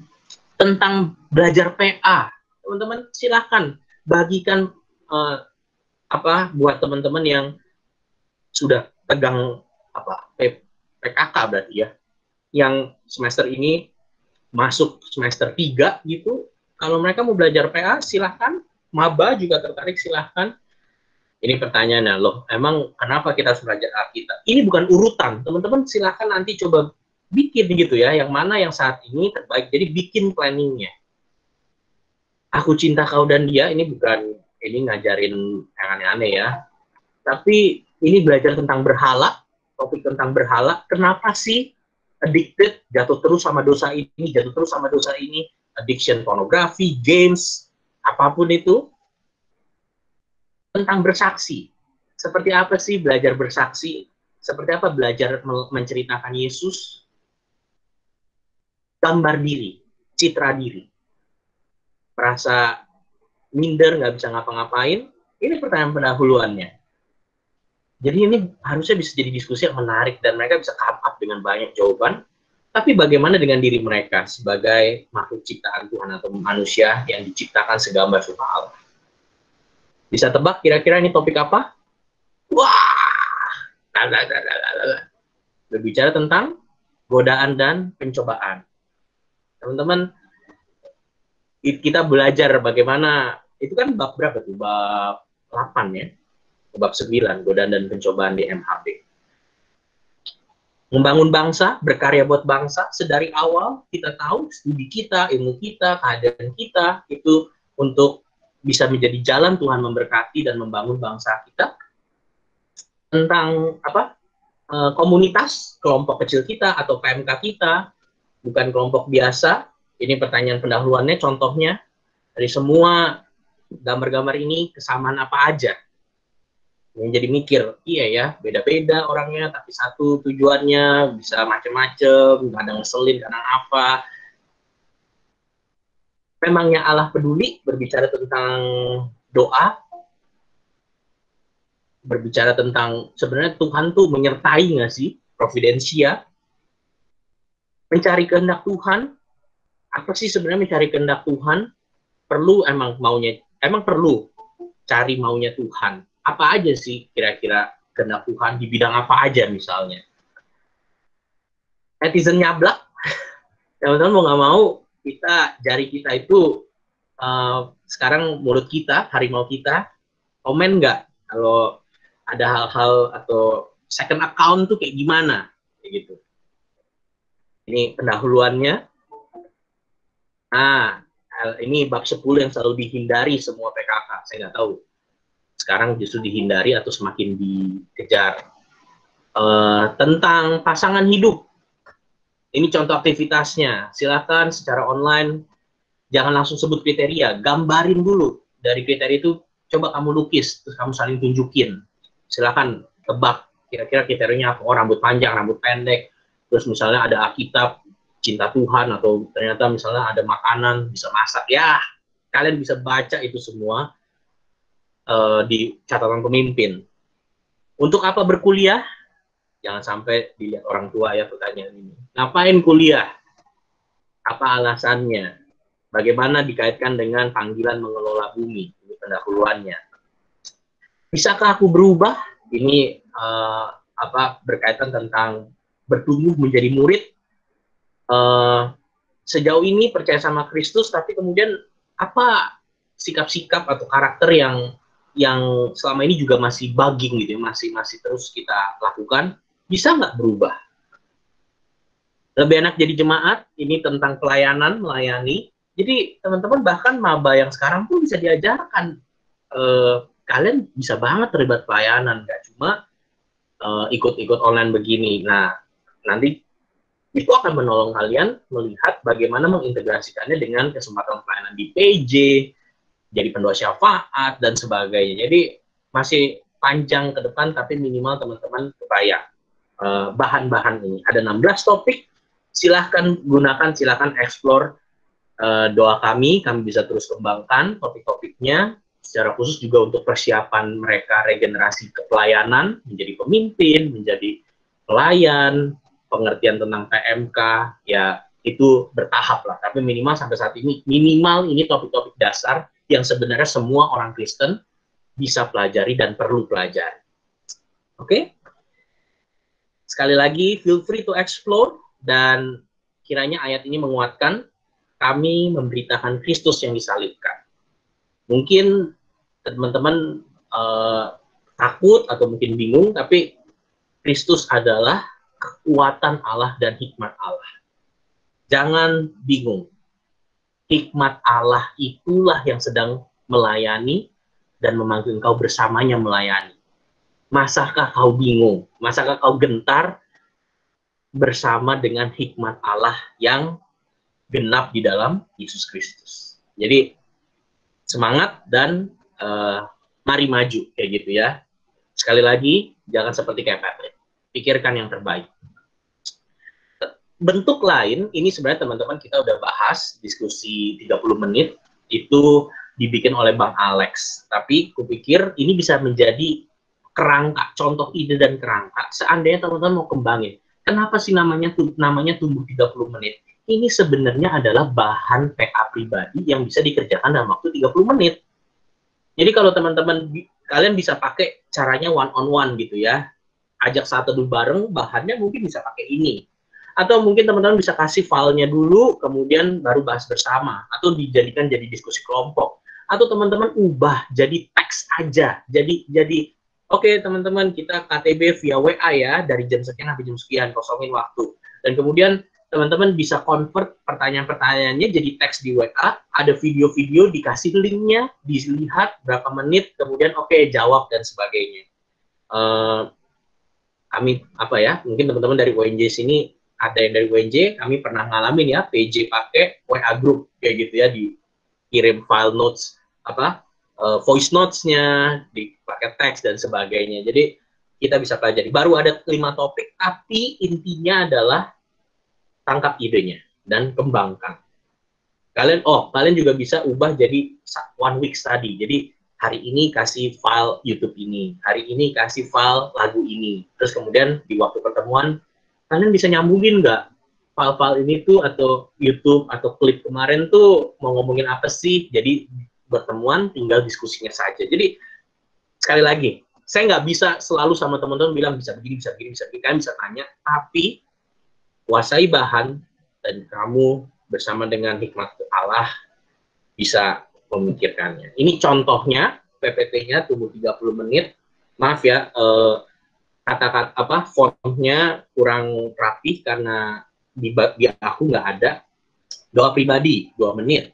Tentang belajar PA, teman-teman silahkan bagikan buat teman-teman yang sudah pegang PKK berarti ya, yang semester ini masuk semester 3 gitu. Kalau mereka mau belajar PA, silahkan. Maba juga tertarik, silahkan. Ini pertanyaannya, loh, emang kenapa kita harus belajar Alkitab? Ini bukan urutan, teman-teman silahkan nanti coba bikin gitu ya, yang mana yang saat ini terbaik. Jadi bikin planningnya. Aku cinta kau dan dia, ini bukan ini ngajarin yang aneh-aneh ya, tapi ini belajar tentang berhala, topik tentang berhala. Kenapa sih addicted, jatuh terus sama dosa ini, jatuh terus sama dosa ini, addiction, pornografi, games, apapun itu. Tentang bersaksi, seperti apa sih belajar bersaksi, seperti apa belajar menceritakan Yesus, gambar diri, citra diri, merasa minder, nggak bisa ngapa-ngapain. Ini pertanyaan pendahuluannya. Jadi ini harusnya bisa jadi diskusi yang menarik dan mereka bisa come up dengan banyak jawaban. Tapi bagaimana dengan diri mereka sebagai makhluk ciptaan Tuhan atau manusia yang diciptakan segambar rupa Allah? Bisa tebak kira-kira ini topik apa? Wah, berbicara tentang godaan dan pencobaan. Teman-teman, kita belajar bagaimana, itu kan bab berapa tuh? Bab 8 ya? Bab 9, godaan dan pencobaan di MHB. Membangun bangsa, berkarya buat bangsa, sedari awal kita tahu studi kita, ilmu kita, keadaan kita, itu untuk bisa menjadi jalan Tuhan memberkati dan membangun bangsa kita. Tentang komunitas, kelompok kecil kita atau PMK kita, bukan kelompok biasa. Ini pertanyaan pendahuluannya, contohnya dari semua gambar-gambar ini kesamaan apa aja? Yang jadi mikir, iya ya, beda-beda orangnya, tapi satu tujuannya, bisa macam-macam, kadang ngeselin, kadang apa. Memangnya Allah peduli berbicara tentang doa, berbicara tentang sebenarnya Tuhan tuh menyertai nggak sih, providensia, mencari kehendak Tuhan. Apa sih sebenarnya mencari kehendak Tuhan? Perlu emang perlu cari maunya Tuhan. Apa aja sih kira-kira kehendak Tuhan di bidang apa aja misalnya? Netizen nyablak, teman-teman mau nggak mau, jari kita itu sekarang mulut kita, harimau kita, komen nggak kalau ada hal-hal atau second account tuh kayak gimana, kayak gitu. Ini pendahuluannya. Nah, ini bab 10 yang selalu dihindari semua PKK. Saya nggak tahu sekarang justru dihindari atau semakin dikejar. Tentang pasangan hidup. Ini contoh aktivitasnya. Silakan secara online, jangan langsung sebut kriteria, gambarin dulu. Dari kriteria itu coba kamu lukis, terus kamu saling tunjukin. Silakan tebak kira-kira kriterianya apa. Oh, rambut panjang, rambut pendek, terus misalnya ada Alkitab, cinta Tuhan, atau ternyata misalnya ada makanan, bisa masak. Ya, kalian bisa baca itu semua di catatan pemimpin. Untuk apa berkuliah? Jangan sampai dilihat orang tua ya pertanyaan ini. Ngapain kuliah? Apa alasannya? Bagaimana dikaitkan dengan panggilan mengelola bumi? Ini pendahuluannya. Bisakah aku berubah? Ini berkaitan tentang bertumbuh menjadi murid. sejauh ini percaya sama Kristus, tapi kemudian apa sikap-sikap atau karakter yang selama ini juga masih bugging gitu, masih terus kita lakukan, bisa nggak berubah? Lebih enak jadi jemaat, ini tentang pelayanan, melayani. Jadi teman-teman bahkan maba yang sekarang pun bisa diajarkan, kalian bisa banget terlibat pelayanan, nggak cuma ikut-ikut online begini. Nah, nanti itu akan menolong kalian melihat bagaimana mengintegrasikannya dengan kesempatan pelayanan di PJ, jadi pendoa syafaat, dan sebagainya. Jadi masih panjang ke depan, tapi minimal teman-teman kebayang bahan-bahan ini. Ada 16 topik, silahkan gunakan, silahkan explore doa kami bisa terus kembangkan topik-topiknya, secara khusus juga untuk persiapan mereka regenerasi kepelayanan, menjadi pemimpin, menjadi pelayan, pengertian tentang PMK, ya itu bertahap lah, tapi minimal sampai saat ini, minimal ini topik-topik dasar yang sebenarnya semua orang Kristen bisa pelajari dan perlu pelajari. Oke? Sekali lagi, feel free to explore, dan kiranya ayat ini menguatkan kami memberitakan Kristus yang disalibkan. Mungkin teman-teman takut atau mungkin bingung, tapi Kristus adalah kekuatan Allah dan hikmat Allah. Jangan bingung. Hikmat Allah itulah yang sedang melayani dan memanggil engkau bersamanya melayani. Masakah kau bingung? Masakah kau gentar bersama dengan hikmat Allah yang genap di dalam Yesus Kristus? Jadi semangat dan mari maju kayak gitu ya. Sekali lagi, jangan seperti kayak Patrick. Pikirkan yang terbaik. Bentuk lain, ini sebenarnya teman-teman kita udah bahas, diskusi 30 menit, itu dibikin oleh Bang Alex. Tapi kupikir ini bisa menjadi kerangka, contoh ide dan kerangka, seandainya teman-teman mau kembangin. Kenapa sih namanya tumbuh 30 menit? Ini sebenarnya adalah bahan PA pribadi yang bisa dikerjakan dalam waktu 30 menit. Jadi kalau teman-teman, kalian bisa pakai caranya one on one gitu ya. Ajak saat teduh bareng, bahannya mungkin bisa pakai ini. Atau mungkin teman-teman bisa kasih filenya dulu, kemudian baru bahas bersama. Atau dijadikan jadi diskusi kelompok. Atau teman-teman ubah jadi teks aja. Jadi oke teman-teman, kita KTB via WA ya, dari jam sekian sampai jam sekian, kosongin waktu. Dan kemudian teman-teman bisa convert pertanyaan-pertanyaannya jadi teks di WA, ada video-video, dikasih linknya, dilihat berapa menit, kemudian oke, jawab dan sebagainya. Kami mungkin teman-teman dari UNJ sini, ada yang dari UNJ, kami pernah ngalamin ya, PJ pakai WA group kayak gitu ya, dikirim file notes voice notes-nya, dipakai teks dan sebagainya. Jadi kita bisa pelajari. Baru ada 5 topik, tapi intinya adalah tangkap idenya dan kembangkan. Kalian juga bisa ubah jadi one week study. Jadi hari ini kasih file YouTube ini, hari ini kasih file lagu ini. Terus kemudian di waktu pertemuan, kalian bisa nyambungin nggak file-file ini tuh atau YouTube atau klip kemarin tuh mau ngomongin apa sih? Jadi pertemuan tinggal diskusinya saja. Jadi sekali lagi, saya nggak bisa selalu sama teman-teman bilang bisa begini, bisa begini, bisa begini. Kalian bisa tanya, tapi kuasai bahan dan kamu bersama dengan hikmat Allah bisa memikirkannya. Ini contohnya, PPT-nya tumbuh 30 menit. Maaf ya, kata-kata fontnya kurang rapi karena di aku nggak ada. Doa pribadi 2 menit.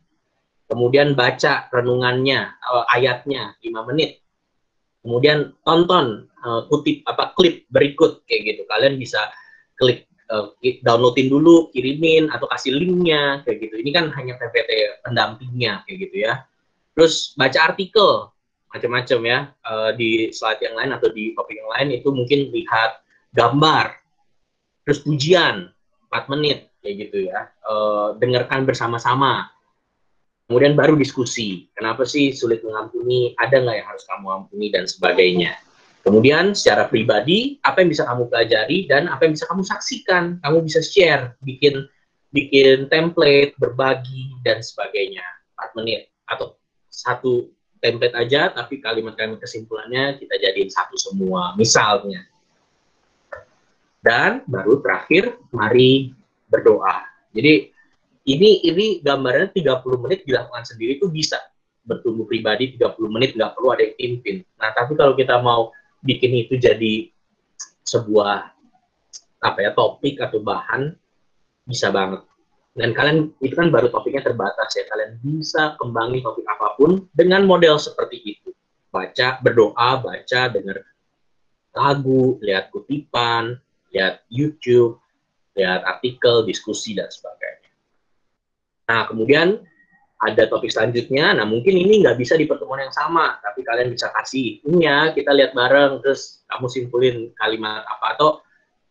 Kemudian baca renungannya, ayatnya 5 menit. Kemudian tonton kutip klip berikut kayak gitu. Kalian bisa klik downloadin dulu, kirimin atau kasih linknya kayak gitu. Ini kan hanya PPT pendampingnya kayak gitu ya. Terus baca artikel macam-macam ya, di slide yang lain atau di topik yang lain itu mungkin lihat gambar. Terus pujian 4 menit kayak gitu ya. Dengarkan bersama-sama. Kemudian baru diskusi, kenapa sih sulit mengampuni, ada nggak yang harus kamu ampuni, dan sebagainya. Kemudian secara pribadi, apa yang bisa kamu pelajari, dan apa yang bisa kamu saksikan, kamu bisa share, bikin template, berbagi, dan sebagainya. 4 menit, atau 1 template aja, tapi kalimat-kalimat kesimpulannya kita jadiin 1 semua, misalnya. Dan baru terakhir, mari berdoa. Jadi, Ini gambarnya 30 menit dilakukan sendiri itu bisa. Bertumbuh pribadi 30 menit, nggak perlu ada yang pimpin. Nah, tapi kalau kita mau bikin itu jadi sebuah topik atau bahan, bisa banget. Dan kalian, itu kan baru topiknya terbatas ya, kalian bisa kembangin topik apapun dengan model seperti itu. Baca, berdoa, baca, dengar lagu, lihat kutipan, lihat YouTube, lihat artikel, diskusi, dan sebagainya. Nah, kemudian ada topik selanjutnya. Nah, mungkin ini nggak bisa di pertemuan yang sama, tapi kalian bisa kasih ini ya, kita lihat bareng, terus kamu simpulin kalimat apa, atau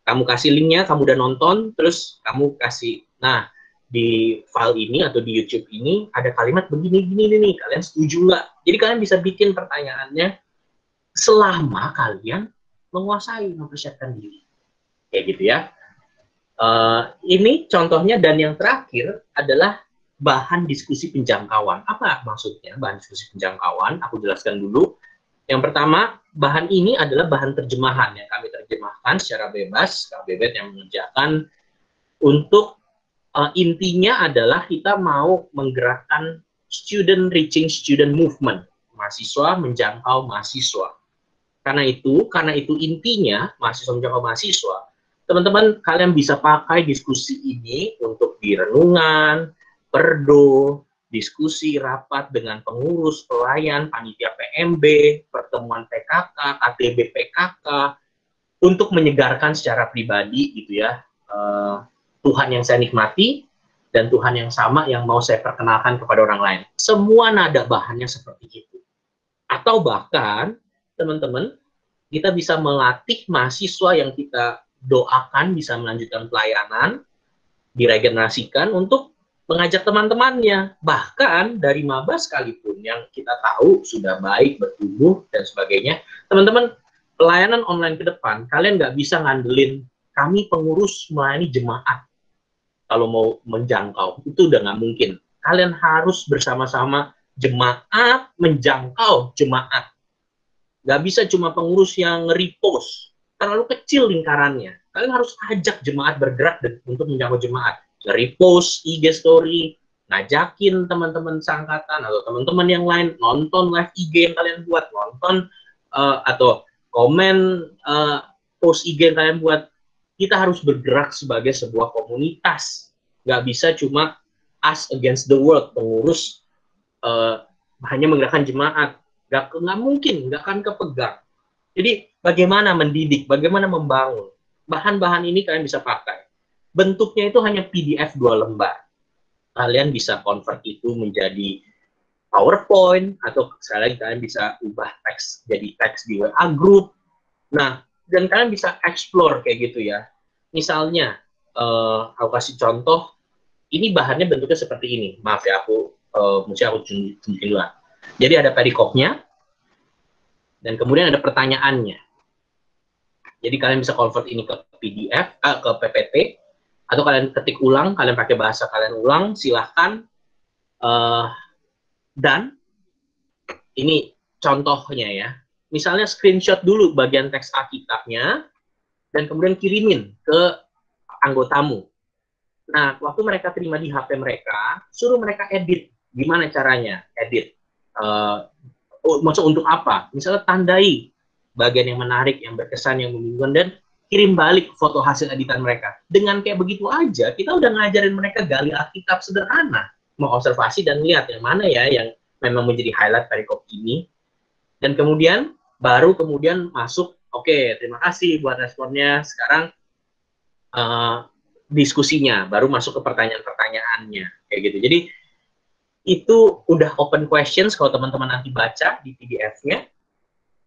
kamu kasih linknya, kamu udah nonton, terus kamu kasih, nah, di file ini atau di YouTube ini ada kalimat begini-gini nih, kalian setuju nggak? Jadi kalian bisa bikin pertanyaannya selama kalian menguasai, mempersiapkan diri. Kayak gitu ya. Ini contohnya, dan yang terakhir adalah bahan diskusi penjangkauan. Apa maksudnya bahan diskusi penjangkauan? Aku jelaskan dulu. Yang pertama, bahan ini adalah bahan terjemahan yang kami terjemahkan secara bebas, KBBET yang mengerjakan. Untuk intinya adalah kita mau menggerakkan student reaching student movement, mahasiswa menjangkau mahasiswa. Karena itu intinya mahasiswa menjangkau mahasiswa. Teman-teman, kalian bisa pakai diskusi ini untuk di renungan, perdo, diskusi rapat dengan pengurus, pelayan, panitia PMB, pertemuan PKK, KTB PKK, untuk menyegarkan secara pribadi gitu ya, Tuhan yang saya nikmati dan Tuhan yang sama yang mau saya perkenalkan kepada orang lain. Semua nada bahannya seperti itu. Atau bahkan, teman-teman, kita bisa melatih mahasiswa yang kita doakan bisa melanjutkan pelayanan, diregenerasikan untuk mengajak teman-temannya. Bahkan dari maba sekalipun yang kita tahu sudah baik, bertumbuh, dan sebagainya. Teman-teman, pelayanan online ke depan, kalian nggak bisa ngandelin kami pengurus melayani jemaat kalau mau menjangkau. Itu udah nggak mungkin. Kalian harus bersama-sama jemaat menjangkau jemaat. Nggak bisa cuma pengurus yang nge-repost. Terlalu kecil lingkarannya. Kalian harus ajak jemaat bergerak untuk menjangkau jemaat. Nge-repost IG story, ngajakin teman-teman seangkatan atau teman-teman yang lain nonton live IG yang kalian buat, nonton atau komen post IG yang kalian buat. Kita harus bergerak sebagai sebuah komunitas. Nggak bisa cuma us against the world, pengurus hanya menggerakkan jemaat. Nggak mungkin, nggak akan kepegang. Jadi bagaimana mendidik, bagaimana membangun. Bahan-bahan ini kalian bisa pakai. Bentuknya itu hanya PDF 2 lembar. Kalian bisa convert itu menjadi PowerPoint, atau sekali lagi kalian bisa ubah teks jadi teks di WA group. Nah, dan kalian bisa explore kayak gitu ya. Misalnya, aku kasih contoh, ini bahannya bentuknya seperti ini. Maaf ya, mesti aku tunjukin dulu. Jadi ada perikopnya, dan kemudian ada pertanyaannya. Jadi kalian bisa convert ini ke PDF, ke PPT, atau kalian ketik ulang, kalian pakai bahasa kalian ulang, silahkan. Dan ini contohnya ya. Misalnya screenshot dulu bagian teks Alkitabnya, dan kemudian kirimin ke anggotamu. Nah, waktu mereka terima di HP mereka, suruh mereka edit. Gimana caranya edit? Maksud untuk apa? Misalnya tandai bagian yang menarik, yang berkesan, yang membingungkan, dan kirim balik foto hasil editan mereka. Dengan kayak begitu aja, kita udah ngajarin mereka gali Alkitab sederhana. Mengobservasi dan lihat yang mana ya yang memang menjadi highlight perikop ini. Dan kemudian, baru kemudian masuk, oke, terima kasih buat responnya. Sekarang diskusinya, baru masuk ke pertanyaan-pertanyaannya. Kayak gitu. Jadi, itu udah open questions kalau teman-teman nanti baca di PDF-nya,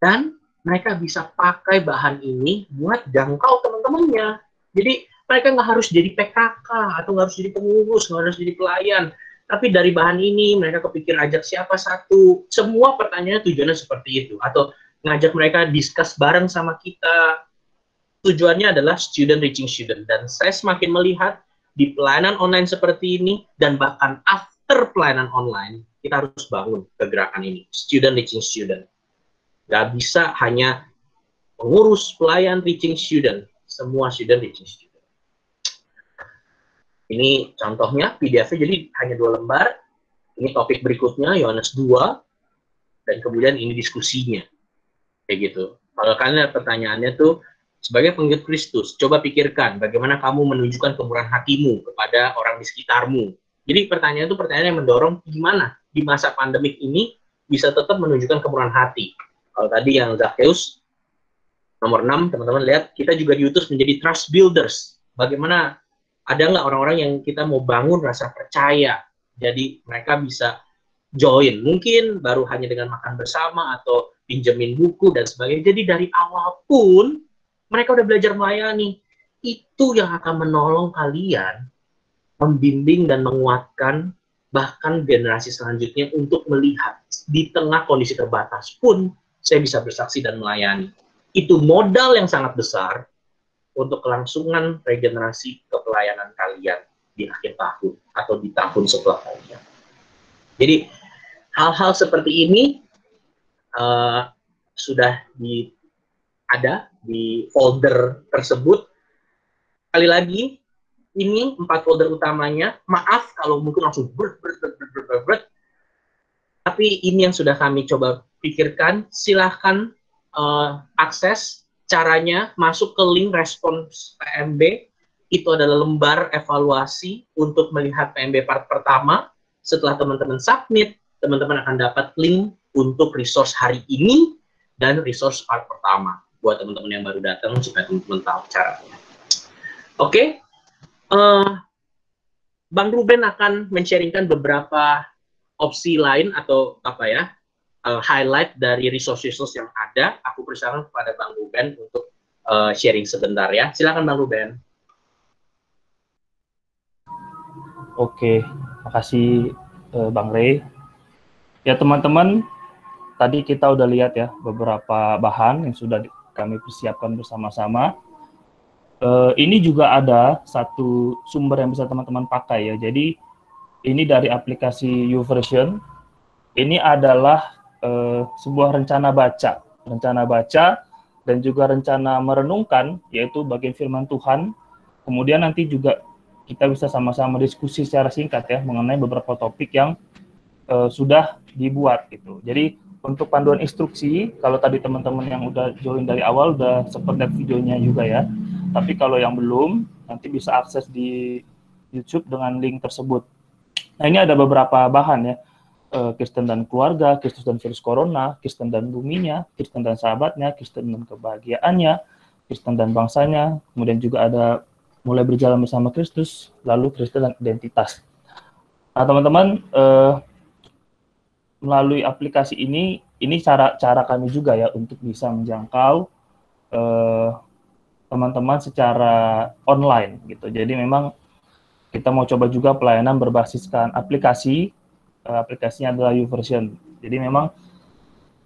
dan mereka bisa pakai bahan ini buat jangkau teman-temannya. Jadi mereka nggak harus jadi PKK atau nggak harus jadi pengurus, nggak harus jadi pelayan, tapi dari bahan ini mereka kepikir ajak siapa satu. Semua pertanyaan tujuannya seperti itu, atau ngajak mereka discuss bareng sama kita. Tujuannya adalah student reaching student, dan saya semakin melihat di pelayanan online seperti ini, dan bahkan after pelayanan online, kita harus bangun kegerakan ini, student reaching student. Gak bisa hanya pengurus pelayan reaching student, semua student reaching student. Ini contohnya PDF-nya, jadi hanya 2 lembar. Ini topik berikutnya, Yohanes 2, dan kemudian ini diskusinya. Kayak gitu. Kalau kalian pertanyaannya tuh, sebagai pengikut Kristus, coba pikirkan bagaimana kamu menunjukkan kemurahan hatimu kepada orang di sekitarmu. Jadi pertanyaan itu pertanyaan yang mendorong gimana di masa pandemik ini bisa tetap menunjukkan kemurahan hati. Kalau tadi yang Zakheus, nomor 6, teman-teman lihat, kita juga diutus menjadi trust builders. Bagaimana, ada nggak orang-orang yang kita mau bangun rasa percaya, jadi mereka bisa join, mungkin baru hanya dengan makan bersama atau pinjemin buku dan sebagainya. Jadi dari awal pun mereka udah belajar melayani. Itu yang akan menolong kalian membimbing dan menguatkan bahkan generasi selanjutnya untuk melihat di tengah kondisi terbatas pun saya bisa bersaksi dan melayani. Itu modal yang sangat besar untuk kelangsungan regenerasi kepelayanan kalian di akhir tahun atau di tahun setelah kalian. Jadi hal-hal seperti ini sudah ada di folder tersebut. Sekali lagi, ini 4 folder utamanya. Maaf kalau mungkin langsung tapi ini yang sudah kami coba pikirkan. Silahkan akses caranya, masuk ke link respons PMB. Itu adalah lembar evaluasi untuk melihat PMB part pertama. Setelah teman-teman submit, teman-teman akan dapat link untuk resource hari ini dan resource part pertama buat teman-teman yang baru datang supaya teman-teman tahu caranya. Oke, Bang Ruben akan men-sharingkan beberapa opsi lain atau highlight dari resource yang ada. Aku persilakan kepada Bang Ruben untuk sharing sebentar ya. Silakan Bang Ruben. Oke, makasih Bang Rey. Ya teman-teman, tadi kita udah lihat ya beberapa bahan yang sudah kami persiapkan bersama-sama. Ini juga ada satu sumber yang bisa teman-teman pakai ya. Jadi ini dari aplikasi YouVersion. Ini adalah sebuah rencana baca dan juga rencana merenungkan, yaitu bagian firman Tuhan. Kemudian nanti juga kita bisa sama-sama diskusi secara singkat ya mengenai beberapa topik yang sudah dibuat gitu. Jadi untuk panduan instruksi, kalau tadi teman-teman yang udah join dari awal udah sempat lihat videonya juga ya. Tapi kalau yang belum, nanti bisa akses di YouTube dengan link tersebut. Nah ini ada beberapa bahan ya. Kristen dan keluarga, Kristus dan virus corona, Kristen dan buminya, Kristen dan sahabatnya, Kristen dan kebahagiaannya, Kristen dan bangsanya, kemudian juga ada mulai berjalan bersama Kristus, lalu Kristen dan identitas. Nah teman-teman, melalui aplikasi ini cara kami juga ya untuk bisa menjangkau teman-teman secara online gitu. Jadi memang kita mau coba juga pelayanan berbasiskan aplikasi. Aplikasinya adalah YouVersion. Jadi memang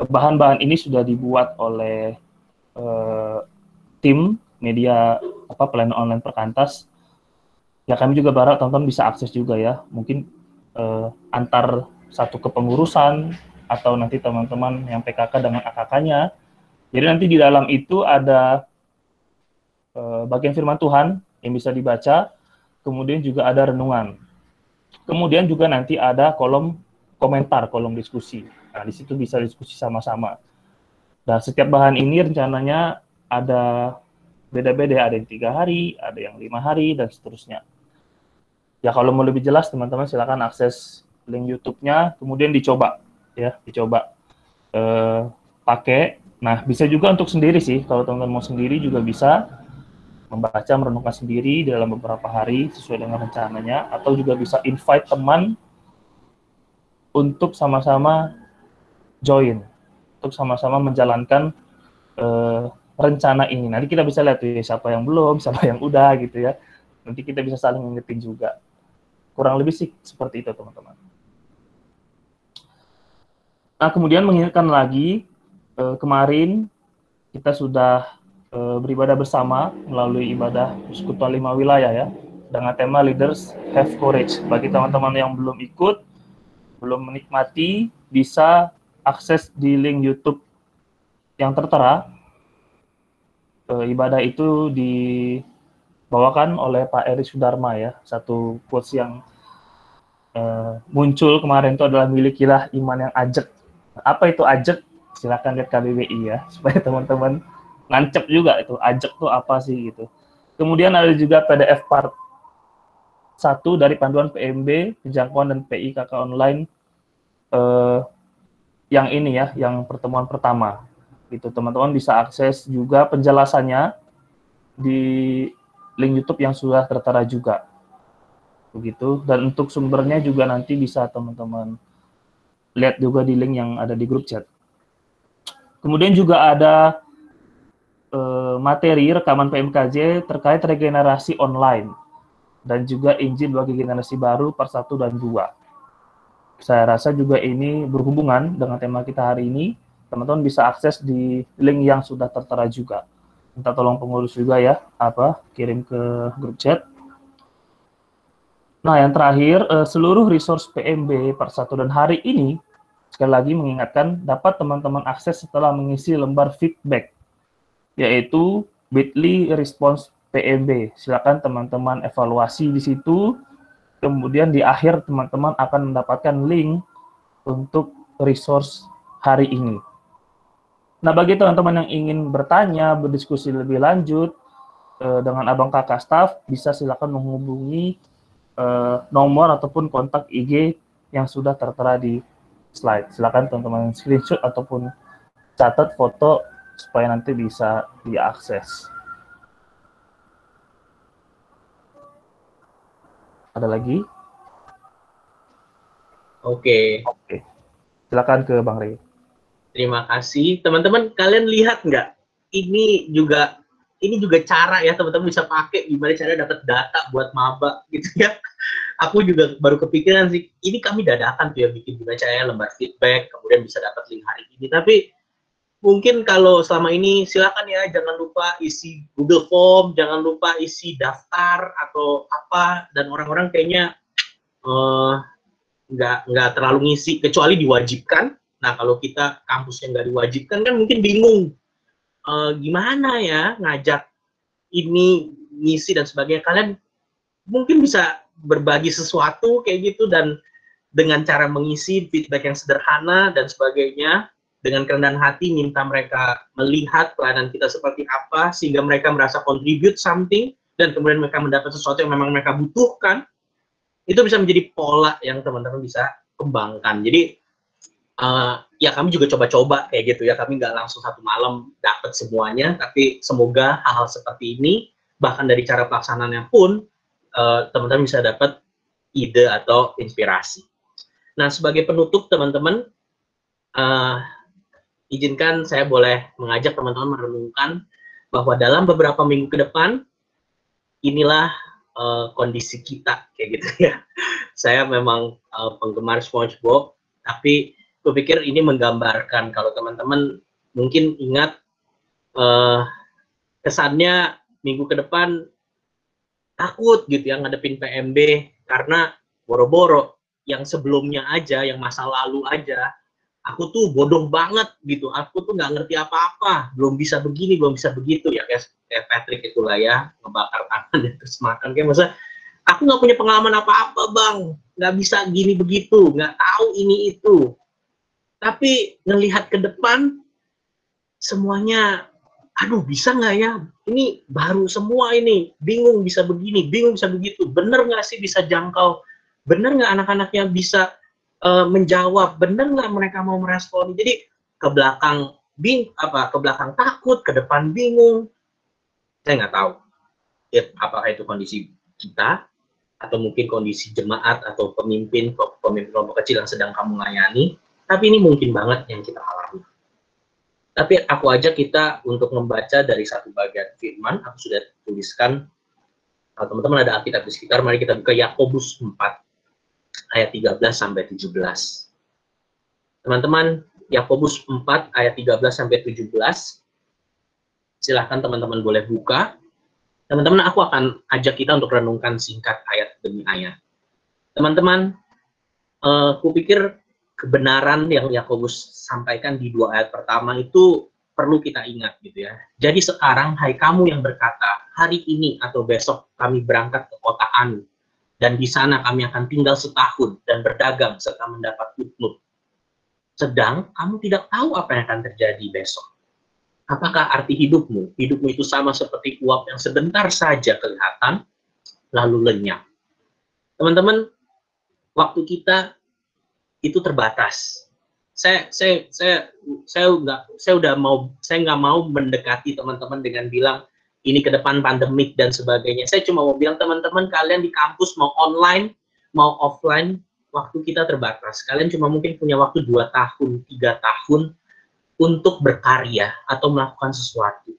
bahan-bahan ini sudah dibuat oleh tim media pelayanan online Perkantas. Ya kami juga berharap teman-teman bisa akses juga ya. Mungkin antar satu kepengurusan atau nanti teman-teman yang PKK dengan AKK-nya. Jadi nanti di dalam itu ada bagian firman Tuhan yang bisa dibaca, kemudian juga ada renungan. Kemudian juga nanti ada kolom komentar, kolom diskusi. Nah, di situ bisa diskusi sama-sama. Nah, setiap bahan ini rencananya ada beda-beda, ada yang 3 hari, ada yang 5 hari, dan seterusnya. Ya, kalau mau lebih jelas, teman-teman silakan akses link YouTube-nya, kemudian dicoba pakai. Nah, bisa juga untuk sendiri sih, kalau teman-teman mau sendiri juga bisa membaca, merenungkan sendiri dalam beberapa hari sesuai dengan rencananya, atau juga bisa invite teman untuk sama-sama join, untuk sama-sama menjalankan rencana ini. Nanti kita bisa lihat tuh siapa yang belum, siapa yang udah gitu ya. Nanti kita bisa saling ngingetin juga. Kurang lebih sih seperti itu teman-teman. Nah kemudian mengingatkan lagi, kemarin kita sudah beribadah bersama melalui ibadah Persekutuan 5 wilayah ya, dengan tema Leaders Have Courage. Bagi teman-teman yang belum ikut, belum menikmati, bisa akses di link YouTube yang tertera. Ibadah itu dibawakan oleh Pak Eri Sudarma ya, satu quotes yang muncul kemarin itu adalah milikilah iman yang ajak. Apa itu ajak? Silakan lihat KBBI ya, supaya teman-teman nancep juga itu ajak tuh apa sih gitu. Kemudian ada juga PDF part 1 dari panduan PMB, penjangkauan dan PIKK online yang ini ya, yang pertemuan pertama. Gitu, teman-teman bisa akses juga penjelasannya di link YouTube yang sudah tertera juga. Begitu, dan untuk sumbernya juga nanti bisa teman-teman lihat juga di link yang ada di grup chat. Kemudian juga ada materi rekaman PMKJ terkait regenerasi online dan juga Injil bagi generasi baru part 1 dan 2. Saya rasa juga ini berhubungan dengan tema kita hari ini. Teman-teman bisa akses di link yang sudah tertera juga. Minta tolong pengurus juga ya, kirim ke grup chat. Nah, yang terakhir, seluruh resource PMB part 1 dan hari ini, sekali lagi mengingatkan, dapat teman-teman akses setelah mengisi lembar feedback, yaitu bit.ly response PMB. Silakan teman-teman evaluasi di situ, kemudian di akhir teman-teman akan mendapatkan link untuk resource hari ini. Nah, bagi teman-teman yang ingin bertanya, berdiskusi lebih lanjut dengan abang kakak staff, bisa silakan menghubungi nomor ataupun kontak IG yang sudah tertera di slide. Silakan teman-teman screenshot ataupun catat foto supaya nanti bisa diakses. Ada lagi? Oke. Silakan ke Bang Rey. Terima kasih. Teman-teman, kalian lihat nggak? Ini juga cara ya teman-teman bisa pakai gimana cara dapat data buat maba gitu ya. Aku juga baru kepikiran sih, ini kami dadakan tuh ya bikin gimana caranya lembar feedback, kemudian bisa dapat link hari ini. Tapi mungkin kalau selama ini silakan ya, jangan lupa isi Google Form, jangan lupa isi daftar atau apa, dan orang-orang kayaknya nggak terlalu ngisi, kecuali diwajibkan. Nah, kalau kita kampus yang nggak diwajibkan kan mungkin bingung gimana ya ngajak ini ngisi dan sebagainya. Kalian mungkin bisa berbagi sesuatu kayak gitu, dan dengan cara mengisi feedback yang sederhana dan sebagainya, dengan kerendahan hati minta mereka melihat pelayanan kita seperti apa sehingga mereka merasa contribute something dan kemudian mereka mendapat sesuatu yang memang mereka butuhkan. Itu bisa menjadi pola yang teman-teman bisa kembangkan. Jadi ya kami juga coba-coba kayak gitu ya, kami nggak langsung satu malam dapat semuanya, tapi semoga hal-hal seperti ini bahkan dari cara pelaksanaannya pun teman-teman bisa dapat ide atau inspirasi. Nah, sebagai penutup teman-teman, izinkan saya boleh mengajak teman-teman merenungkan bahwa dalam beberapa minggu ke depan, inilah kondisi kita kayak gitu ya. Saya memang penggemar SpongeBob, tapi gue pikir ini menggambarkan kalau teman-teman mungkin ingat kesannya minggu ke depan takut gitu ya ngadepin PMB karena boro-boro yang sebelumnya aja, yang masa lalu aja, aku tuh bodoh banget gitu, aku tuh nggak ngerti apa-apa, belum bisa begini, belum bisa begitu ya, kayak Patrick itulah ya, ngebakar tangan dan terus makan, kayak masa aku nggak punya pengalaman apa-apa bang, nggak bisa gini begitu, nggak tahu ini itu, tapi ngelihat ke depan semuanya, aduh bisa nggak ya, ini baru semua ini, bingung bisa begini, bingung bisa begitu, bener nggak sih bisa jangkau, bener nggak anak-anaknya bisa menjawab, bener nggak mereka mau merespon, jadi ke belakang ke belakang takut, ke depan bingung, saya nggak tahu ya, apakah itu kondisi kita, atau mungkin kondisi jemaat atau pemimpin kelompok kecil yang sedang kamu layani, tapi ini mungkin banget yang kita alami. Tapi aku ajak kita untuk membaca dari satu bagian firman, aku sudah tuliskan, kalau teman-teman ada Alkitab di sekitar, mari kita buka Yakobus 4, ayat 13-17. Teman-teman, Yakobus 4, ayat 13-17, silahkan teman-teman boleh buka. Teman-teman, aku akan ajak kita untuk renungkan singkat ayat demi ayat. Teman-teman, aku pikir kebenaran yang Yakobus sampaikan di 2 ayat pertama itu perlu kita ingat gitu ya. Jadi sekarang, hai kamu yang berkata, hari ini atau besok kami berangkat ke kota Anu, dan di sana kami akan tinggal setahun dan berdagang serta mendapat utnut. Sedang kamu tidak tahu apa yang akan terjadi besok. Apakah arti hidupmu? Hidupmu itu sama seperti uap yang sebentar saja kelihatan, lalu lenyap. Teman-teman, waktu kita itu terbatas. Saya nggak mau mendekati teman-teman dengan bilang ini ke depan pandemik dan sebagainya. Saya cuma mau bilang teman-teman, kalian di kampus mau online mau offline, waktu kita terbatas. Kalian cuma mungkin punya waktu 2 tahun, 3 tahun untuk berkarya atau melakukan sesuatu.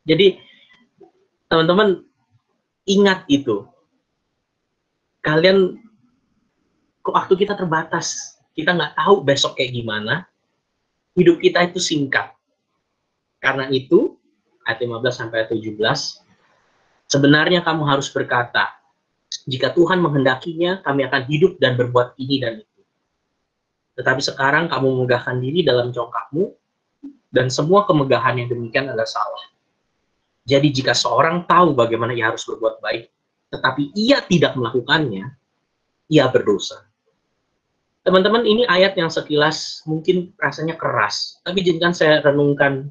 Jadi teman-teman ingat itu. Kalian waktu kita terbatas, kita nggak tahu besok kayak gimana. Hidup kita itu singkat. Karena itu, ayat 15 sampai ayat 17, sebenarnya kamu harus berkata, jika Tuhan menghendakinya, kami akan hidup dan berbuat ini dan itu. Tetapi sekarang kamu memegahkan diri dalam congkakmu, dan semua kemegahan yang demikian adalah salah. Jadi jika seorang tahu bagaimana ia harus berbuat baik, tetapi ia tidak melakukannya, ia berdosa. Teman-teman, ini ayat yang sekilas mungkin rasanya keras, tapi izinkan saya renungkan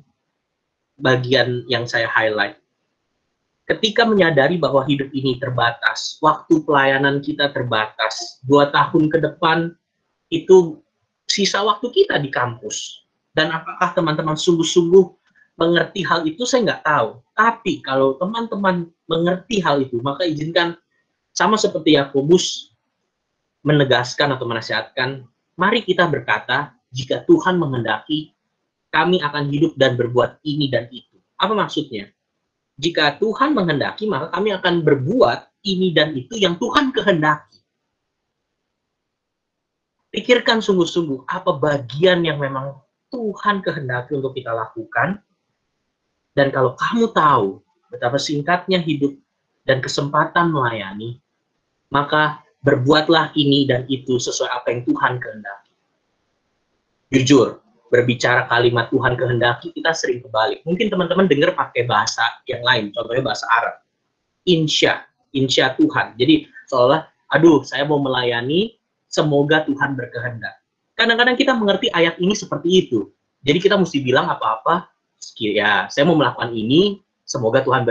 bagian yang saya highlight. Ketika menyadari bahwa hidup ini terbatas, waktu pelayanan kita terbatas, 2 tahun ke depan itu sisa waktu kita di kampus. Dan apakah teman-teman sungguh-sungguh mengerti hal itu, saya nggak tahu. Tapi kalau teman-teman mengerti hal itu, maka izinkan sama seperti Yakobus menegaskan atau menasihatkan, mari kita berkata, jika Tuhan menghendaki, kami akan hidup dan berbuat ini dan itu. Apa maksudnya? Jika Tuhan menghendaki, maka kami akan berbuat ini dan itu yang Tuhan kehendaki. Pikirkan sungguh-sungguh apa bagian yang memang Tuhan kehendaki untuk kita lakukan. Dan kalau kamu tahu betapa singkatnya hidup dan kesempatan melayani, maka berbuatlah ini dan itu sesuai apa yang Tuhan kehendaki. Jujur, berbicara kalimat Tuhan kehendaki, kita sering kebalik. Mungkin teman-teman dengar pakai bahasa yang lain, contohnya bahasa Arab. Insya Tuhan. Jadi seolah, aduh saya mau melayani, semoga Tuhan berkehendak. Kadang-kadang kita mengerti ayat ini seperti itu. Jadi kita mesti bilang apa-apa, ya saya mau melakukan ini, semoga Tuhan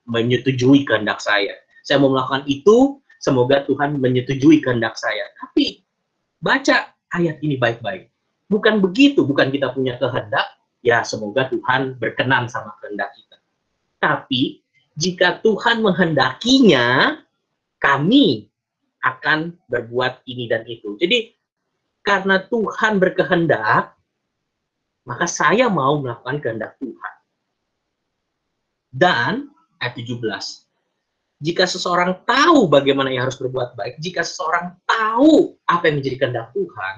menyetujui kehendak saya. Saya mau melakukan itu, semoga Tuhan menyetujui kehendak saya. Tapi baca ayat ini baik-baik. Bukan begitu, bukan kita punya kehendak, ya semoga Tuhan berkenan sama kehendak kita. Tapi jika Tuhan menghendakinya, kami akan berbuat ini dan itu. Jadi karena Tuhan berkehendak, maka saya mau melakukan kehendak Tuhan. Dan ayat 17, jika seseorang tahu bagaimana ia harus berbuat baik, jika seseorang tahu apa yang menjadi kehendak Tuhan,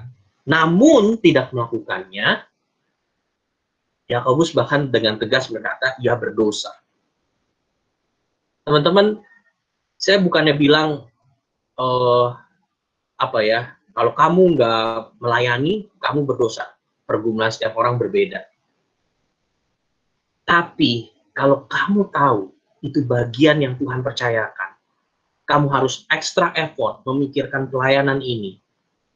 namun tidak melakukannya, Yakobus bahkan dengan tegas berkata, ia berdosa. Teman-teman, saya bukannya bilang, kalau kamu nggak melayani, kamu berdosa. Pergumulan setiap orang berbeda. Tapi, kalau kamu tahu, itu bagian yang Tuhan percayakan. Kamu harus extra effort memikirkan pelayanan ini.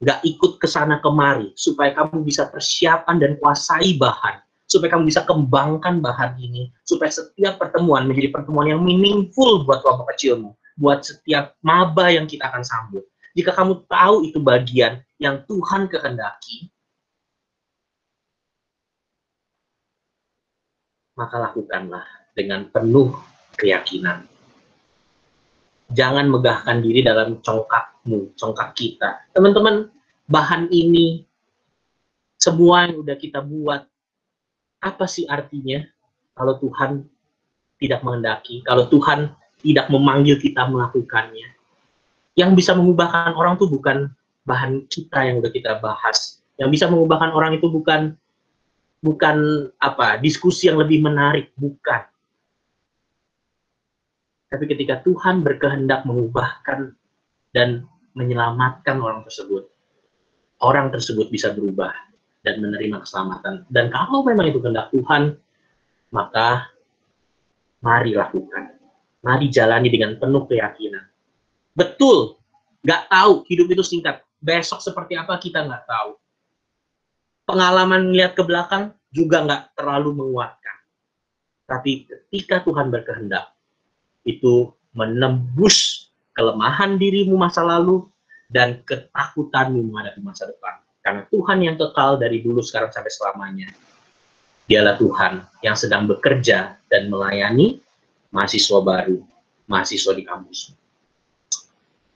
Nggak ikut ke sana kemari, supaya kamu bisa persiapan dan kuasai bahan. Supaya kamu bisa kembangkan bahan ini. Supaya setiap pertemuan menjadi pertemuan yang meaningful buat kelompok kecilmu. Buat setiap maba yang kita akan sambut. Jika kamu tahu itu bagian yang Tuhan kehendaki, maka lakukanlah dengan penuh keyakinan. Jangan megahkan diri dalam congkakmu, congkak kita. Teman-teman, bahan ini, semua yang udah kita buat, apa sih artinya kalau Tuhan tidak menghendaki, kalau Tuhan tidak memanggil kita melakukannya? Yang bisa mengubahkan orang itu bukan bahan kita yang udah kita bahas. Yang bisa mengubahkan orang itu bukan diskusi yang lebih menarik, bukan. Tapi ketika Tuhan berkehendak mengubahkan dan menyelamatkan orang tersebut bisa berubah. dan menerima keselamatan. Dan kalau memang itu kehendak Tuhan, maka mari lakukan. Mari jalani dengan penuh keyakinan. Betul, nggak tahu, hidup itu singkat. Besok seperti apa kita nggak tahu. Pengalaman melihat ke belakang juga nggak terlalu menguatkan. Tapi ketika Tuhan berkehendak, itu menembus kelemahan dirimu masa lalu dan ketakutanmu menghadapi masa depan. Karena Tuhan yang kekal dari dulu, sekarang, sampai selamanya. Dialah Tuhan yang sedang bekerja dan melayani mahasiswa baru, mahasiswa di kampus.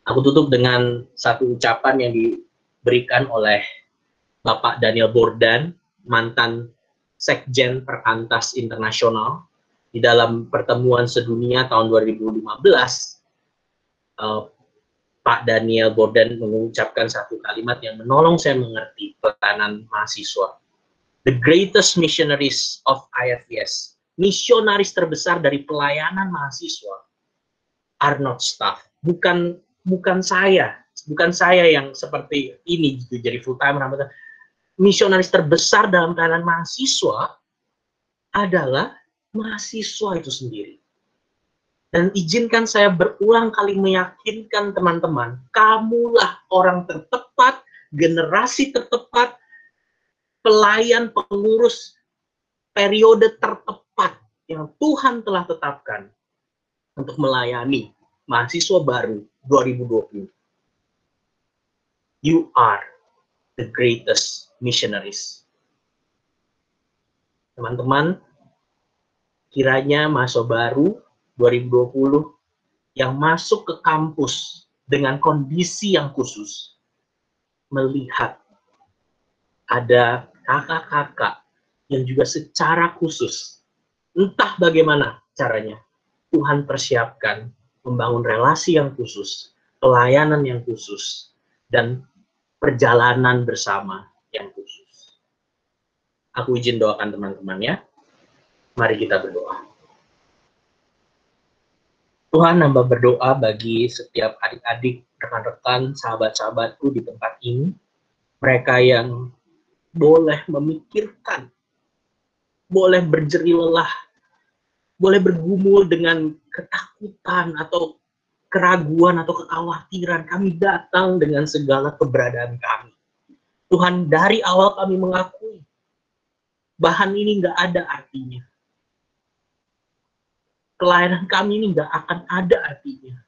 Aku tutup dengan satu ucapan yang diberikan oleh Bapak Daniel Bordan, mantan Sekjen Perkantas Internasional. Di dalam pertemuan sedunia tahun 2015, Pak Daniel Bordan mengucapkan satu kalimat yang menolong saya mengerti peranan mahasiswa. The greatest missionaries of IFES, misionaris terbesar dari pelayanan mahasiswa, are not staff. Bukan saya yang seperti ini gitu, jadi full time. Misionaris terbesar dalam pelayanan mahasiswa adalah mahasiswa itu sendiri. Dan izinkan saya berulang kali meyakinkan teman-teman, kamulah orang tertepat, generasi tertepat, pelayan, pengurus, periode tertepat yang Tuhan telah tetapkan untuk melayani mahasiswa baru 2020. You are the greatest missionaries. Teman-teman, kiranya mahasiswa baru 2020 yang masuk ke kampus dengan kondisi yang khusus, melihat ada kakak-kakak yang juga secara khusus, entah bagaimana caranya, Tuhan persiapkan membangun relasi yang khusus, pelayanan yang khusus, dan perjalanan bersama yang khusus. Aku izin doakan teman-teman ya. Mari kita berdoa. Tuhan, hamba berdoa bagi setiap adik-adik, rekan-rekan, sahabat-sahabatku di tempat ini, mereka yang boleh memikirkan, boleh berjerih lelah, boleh bergumul dengan ketakutan atau keraguan atau kekhawatiran. Kami datang dengan segala keberadaan kami. Tuhan, dari awal kami mengakui bahan ini nggak ada artinya. Pelayanan kami ini nggak akan ada artinya.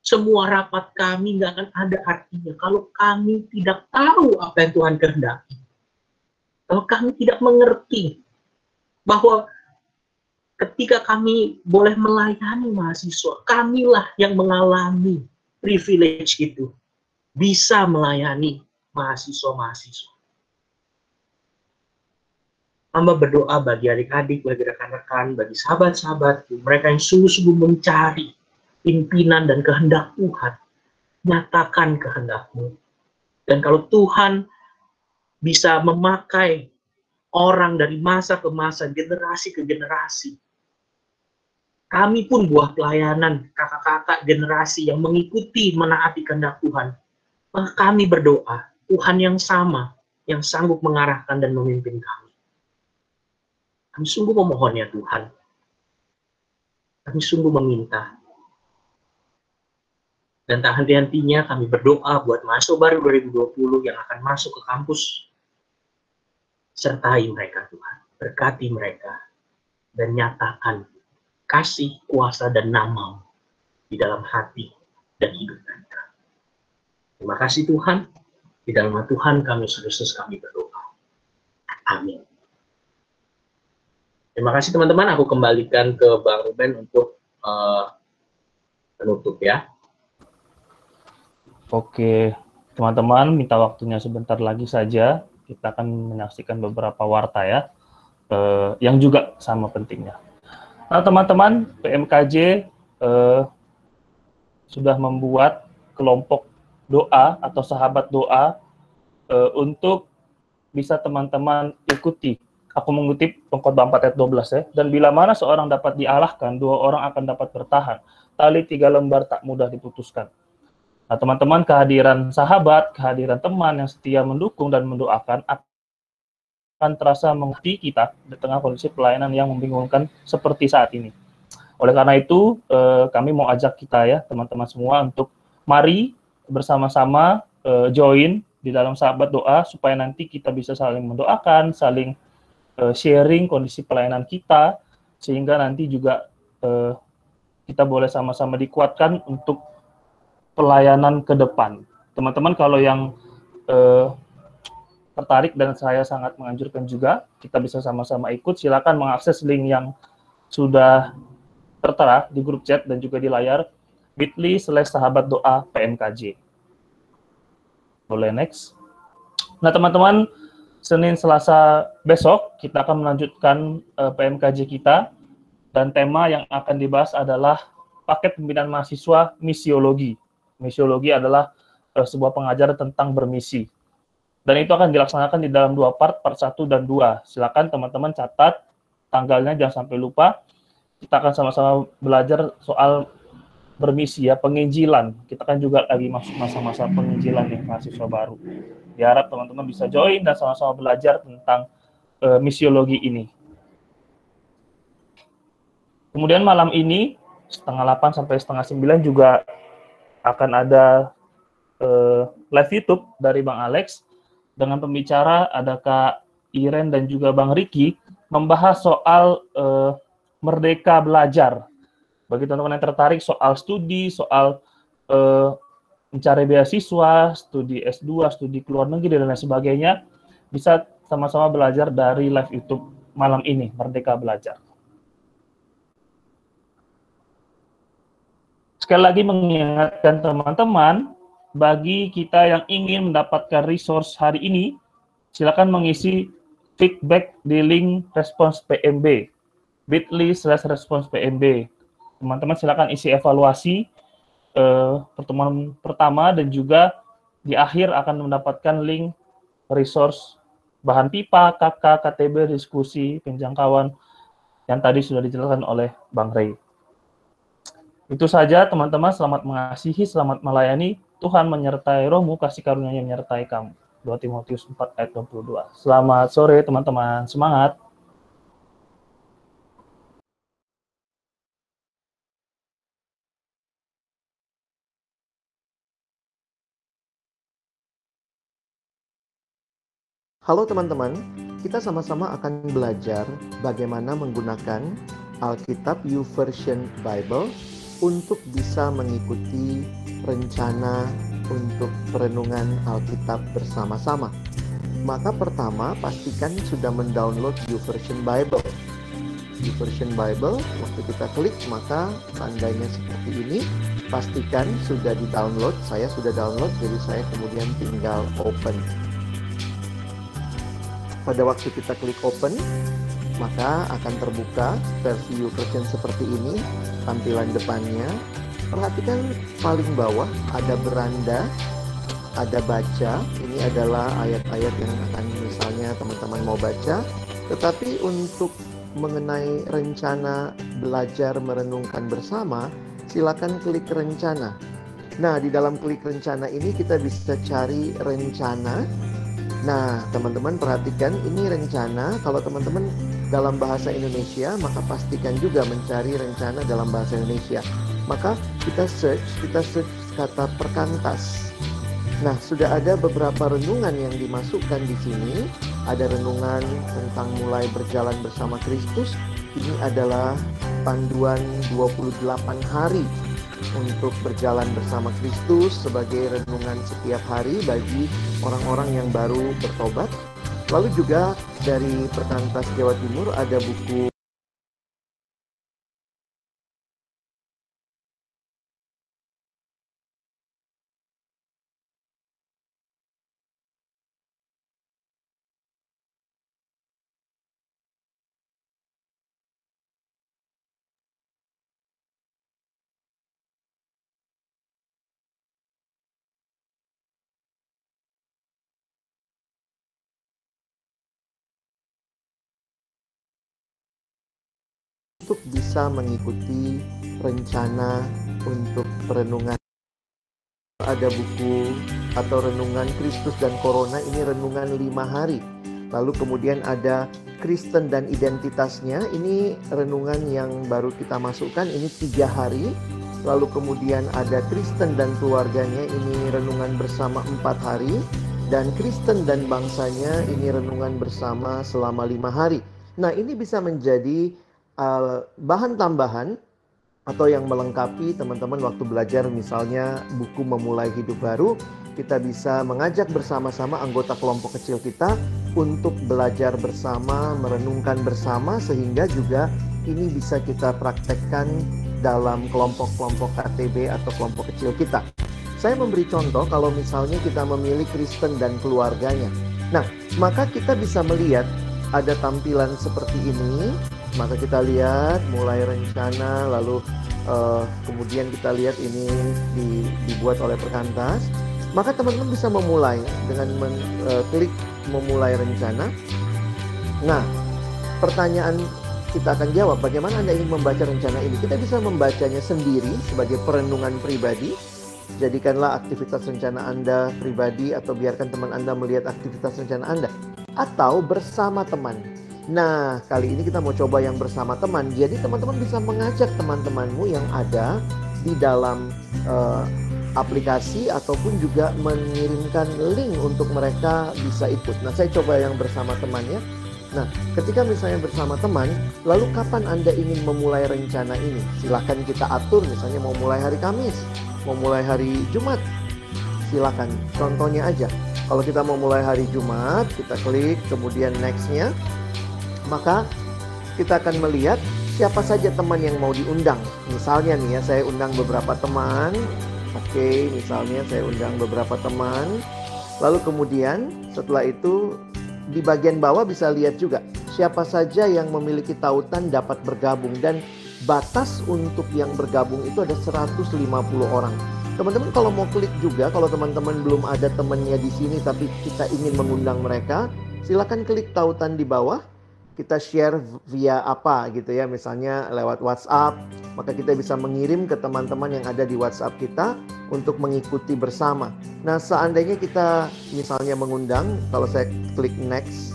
Semua rapat kami nggak akan ada artinya kalau kami tidak tahu apa yang Tuhan kehendaki. Kalau kami tidak mengerti bahwa ketika kami boleh melayani mahasiswa, kamilah yang mengalami privilege itu, bisa melayani mahasiswa-mahasiswa. Hamba berdoa bagi adik-adik, bagi rekan-rekan, bagi sahabat-sahabatku, mereka yang sungguh-sungguh mencari pimpinan dan kehendak Tuhan. Nyatakan kehendak-Mu. Dan kalau Tuhan bisa memakai orang dari masa ke masa, generasi ke generasi, kami pun buah pelayanan, kakak-kakak generasi yang mengikuti menaati kehendak Tuhan, maka kami berdoa, Tuhan yang sama, yang sanggup mengarahkan dan memimpin kami. Kami sungguh memohon ya Tuhan. Kami sungguh meminta. Dan tak henti-hentinya kami berdoa buat mahasiswa baru 2020 yang akan masuk ke kampus. Sertai mereka Tuhan. Berkati mereka. Dan nyatakan kasih, kuasa, dan nama di dalam hati dan hidup mereka. Terima kasih Tuhan. Di dalam nama Tuhan kami Yesus kami berdoa. Amin. Terima kasih teman-teman, aku kembalikan ke Bang Ruben untuk penutup ya. Oke, teman-teman, minta waktunya sebentar lagi saja. Kita akan menyaksikan beberapa warta ya, yang juga sama pentingnya. Nah, teman-teman, PMKJ sudah membuat kelompok doa atau sahabat doa untuk bisa teman-teman ikuti. Aku mengutip Pengkhotbah 4 ayat 12 ya. Dan bila mana seorang dapat dialahkan, dua orang akan dapat bertahan. Tali 3 lembar tak mudah diputuskan. Nah, teman-teman, kehadiran sahabat, kehadiran teman yang setia mendukung dan mendoakan akan terasa mengerti kita di tengah kondisi pelayanan yang membingungkan seperti saat ini. Oleh karena itu, kami mau ajak kita ya, teman-teman semua, untuk mari bersama-sama join di dalam sahabat doa, supaya nanti kita bisa saling mendoakan, saling sharing kondisi pelayanan kita, sehingga nanti juga kita boleh sama-sama dikuatkan untuk pelayanan ke depan. Teman-teman, kalau yang tertarik, dan saya sangat menganjurkan juga, kita bisa sama-sama ikut, silakan mengakses link yang sudah tertera di grup chat dan juga di layar, bit.ly/sahabat doa PMKJ. Boleh next. Nah teman-teman, Senin Selasa besok kita akan melanjutkan PMKJ kita, dan tema yang akan dibahas adalah paket pembinaan mahasiswa misiologi. Misiologi adalah sebuah pengajaran tentang bermisi. Dan itu akan dilaksanakan di dalam 2 part 1 dan 2. Silakan teman-teman catat tanggalnya, jangan sampai lupa. Kita akan sama-sama belajar soal bermisi ya, penginjilan. Kita kan juga lagi masuk masa-masa penginjilan nih, mahasiswa baru. Diharap teman-teman bisa join dan sama-sama belajar tentang misiologi ini. Kemudian malam ini, 8:30 sampai 8:30 juga akan ada live YouTube dari Bang Alex, dengan pembicara ada Kak Iren dan juga Bang Riki, membahas soal merdeka belajar. Bagi teman-teman yang tertarik soal studi, soal mencari beasiswa, studi S2, studi ke luar negeri, dan lain sebagainya, bisa sama-sama belajar dari live YouTube malam ini, Merdeka Belajar. Sekali lagi mengingatkan teman-teman, bagi kita yang ingin mendapatkan resource hari ini, silakan mengisi feedback di link respons PMB, bit.ly/respons PMB. Teman-teman silakan isi evaluasi pertemuan pertama, dan juga di akhir akan mendapatkan link resource bahan pipa, KK, KTB, diskusi, penjangkauan yang tadi sudah dijelaskan oleh Bang Rey. Itu saja teman-teman, selamat mengasihi, selamat melayani, Tuhan menyertai rohmu, kasih karunia-Nya menyertai kamu. 2 Timotius 4 ayat 22. Selamat sore teman-teman, semangat. Halo teman-teman, kita sama-sama akan belajar bagaimana menggunakan Alkitab YouVersion Bible untuk bisa mengikuti rencana untuk perenungan Alkitab bersama-sama. Maka pertama, pastikan sudah mendownload YouVersion Bible. YouVersion Bible, waktu kita klik maka tandanya seperti ini. Pastikan sudah di-download, saya sudah download, jadi saya kemudian tinggal open. Pada waktu kita klik open, maka akan terbuka versi YouVersion seperti ini, tampilan depannya. Perhatikan paling bawah ada beranda, ada baca. Ini adalah ayat-ayat yang akan misalnya teman-teman mau baca. Tetapi untuk mengenai rencana belajar merenungkan bersama, silakan klik rencana. Nah, di dalam klik rencana ini kita bisa cari rencana. Nah, teman-teman perhatikan ini rencana. Kalau teman-teman dalam bahasa Indonesia, maka pastikan juga mencari rencana dalam bahasa Indonesia. Maka kita search kata perkantas. Nah, sudah ada beberapa renungan yang dimasukkan di sini. Ada renungan tentang mulai berjalan bersama Kristus. Ini adalah panduan 28 hari untuk berjalan bersama Kristus sebagai renungan setiap hari bagi orang-orang yang baru bertobat. Lalu juga dari Perkantas Jawa Timur ada buku untuk bisa mengikuti rencana untuk perenungan. Ada buku atau renungan Kristus dan Corona, ini renungan 5 hari. Lalu kemudian ada Kristen dan identitasnya. Ini renungan yang baru kita masukkan, ini 3 hari. Lalu kemudian ada Kristen dan keluarganya, ini renungan bersama 4 hari. Dan Kristen dan bangsanya, ini renungan bersama selama 5 hari. Nah, ini bisa menjadi bahan tambahan atau yang melengkapi teman-teman waktu belajar, misalnya buku Memulai Hidup Baru. Kita bisa mengajak bersama-sama anggota kelompok kecil kita untuk belajar bersama, merenungkan bersama, sehingga juga ini bisa kita praktekkan dalam kelompok-kelompok KTB atau kelompok kecil kita. Saya memberi contoh kalau misalnya kita memilih Kristen dan keluarganya. Nah, maka kita bisa melihat ada tampilan seperti ini. Maka kita lihat mulai rencana, lalu kemudian kita lihat ini dibuat oleh perkantas. Maka teman-teman bisa memulai dengan klik memulai rencana. Nah, pertanyaan kita akan jawab, bagaimana Anda ingin membaca rencana ini? Kita bisa membacanya sendiri sebagai perenungan pribadi. Jadikanlah aktivitas rencana Anda pribadi, atau biarkan teman Anda melihat aktivitas rencana Anda. Atau bersama teman. Nah, kali ini kita mau coba yang bersama teman. Jadi teman-teman bisa mengajak teman-temanmu yang ada di dalam aplikasi, ataupun juga mengirimkan link untuk mereka bisa ikut. Nah, saya coba yang bersama temannya. Nah, ketika misalnya bersama teman, lalu kapan Anda ingin memulai rencana ini? Silakan kita atur, misalnya mau mulai hari Kamis, mau mulai hari Jumat. Silakan, contohnya aja. Kalau kita mau mulai hari Jumat, kita klik kemudian next-nya. Maka kita akan melihat siapa saja teman yang mau diundang. Misalnya nih ya, saya undang beberapa teman. Oke, misalnya saya undang beberapa teman. Lalu kemudian setelah itu di bagian bawah bisa lihat juga siapa saja yang memiliki tautan dapat bergabung. Dan batas untuk yang bergabung itu ada 150 orang. Teman-teman kalau mau klik juga, kalau teman-teman belum ada temannya di sini tapi kita ingin mengundang mereka, silakan klik tautan di bawah. Kita share via apa gitu ya, misalnya lewat WhatsApp, maka kita bisa mengirim ke teman-teman yang ada di WhatsApp kita untuk mengikuti bersama. Nah, seandainya kita misalnya mengundang, kalau saya klik next,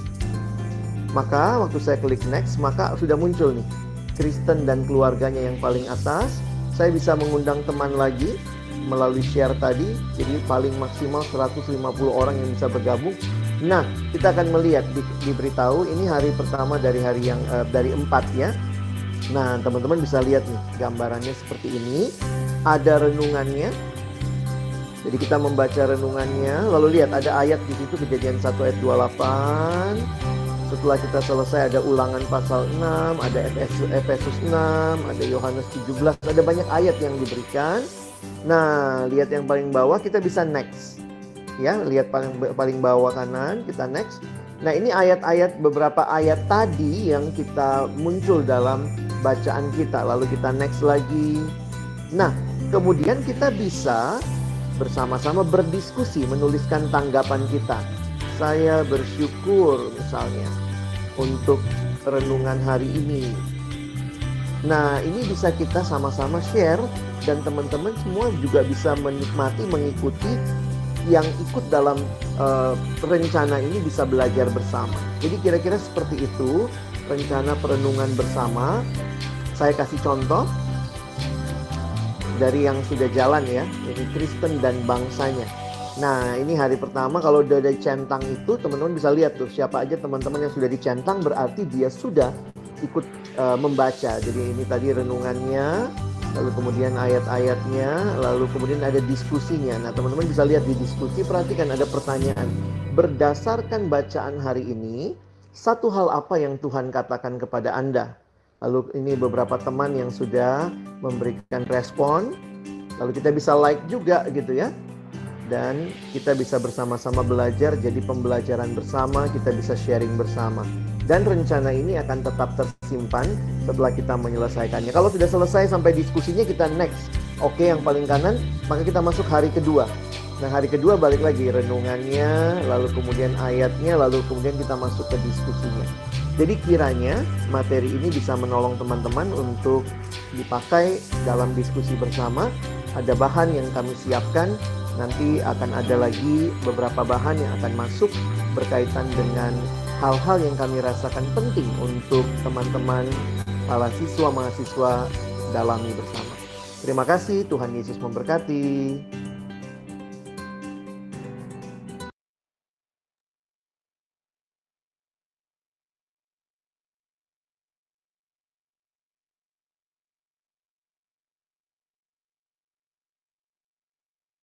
maka waktu saya klik next, maka sudah muncul nih Kristen dan keluarganya yang paling atas. Saya bisa mengundang teman lagi melalui share tadi, jadi paling maksimal 150 orang yang bisa bergabung. Nah, kita akan melihat diberitahu ini hari pertama dari hari yang dari 4 ya. Nah, teman-teman bisa lihat nih gambarannya seperti ini. Ada renungannya. Jadi kita membaca renungannya, lalu lihat ada ayat di situ, Kejadian 1 ayat 28. Setelah kita selesai ada Ulangan pasal 6, ada Efesus 6, ada Yohanes 17, ada banyak ayat yang diberikan. Nah, lihat yang paling bawah, kita bisa next. Ya, lihat paling bawah kanan, kita next. Nah, ini ayat-ayat, beberapa ayat tadi yang kita muncul dalam bacaan kita. Lalu kita next lagi. Nah, kemudian kita bisa bersama-sama berdiskusi, menuliskan tanggapan kita. Saya bersyukur misalnya untuk renungan hari ini. Nah, ini bisa kita sama-sama share, dan teman-teman semua juga bisa menikmati, mengikuti. Yang ikut dalam rencana ini bisa belajar bersama. Jadi kira-kira seperti itu rencana perenungan bersama. Saya kasih contoh dari yang sudah jalan ya. Ini Kristen dan bangsanya. Nah, ini hari pertama. Kalau udah ada centang itu, teman-teman bisa lihat tuh siapa aja teman-teman yang sudah dicentang, berarti dia sudah ikut membaca. Jadi ini tadi renungannya, lalu kemudian ayat-ayatnya, lalu kemudian ada diskusinya. Nah, teman-teman bisa lihat di diskusi, perhatikan ada pertanyaan. Berdasarkan bacaan hari ini, satu hal apa yang Tuhan katakan kepada Anda? Lalu ini beberapa teman yang sudah memberikan respon. Lalu kita bisa like juga gitu ya. Dan kita bisa bersama-sama belajar, jadi pembelajaran bersama, kita bisa sharing bersama. Dan rencana ini akan tetap tersimpan setelah kita menyelesaikannya. Kalau sudah selesai sampai diskusinya, kita next. Oke, yang paling kanan, maka kita masuk hari kedua. Nah, hari kedua balik lagi renungannya, lalu kemudian ayatnya, lalu kemudian kita masuk ke diskusinya. Jadi kiranya materi ini bisa menolong teman-teman untuk dipakai dalam diskusi bersama. Ada bahan yang kami siapkan. Nanti akan ada lagi beberapa bahan yang akan masuk berkaitan dengan hal-hal yang kami rasakan penting untuk teman-teman para siswa mahasiswa dalami bersama. Terima kasih, Tuhan Yesus memberkati.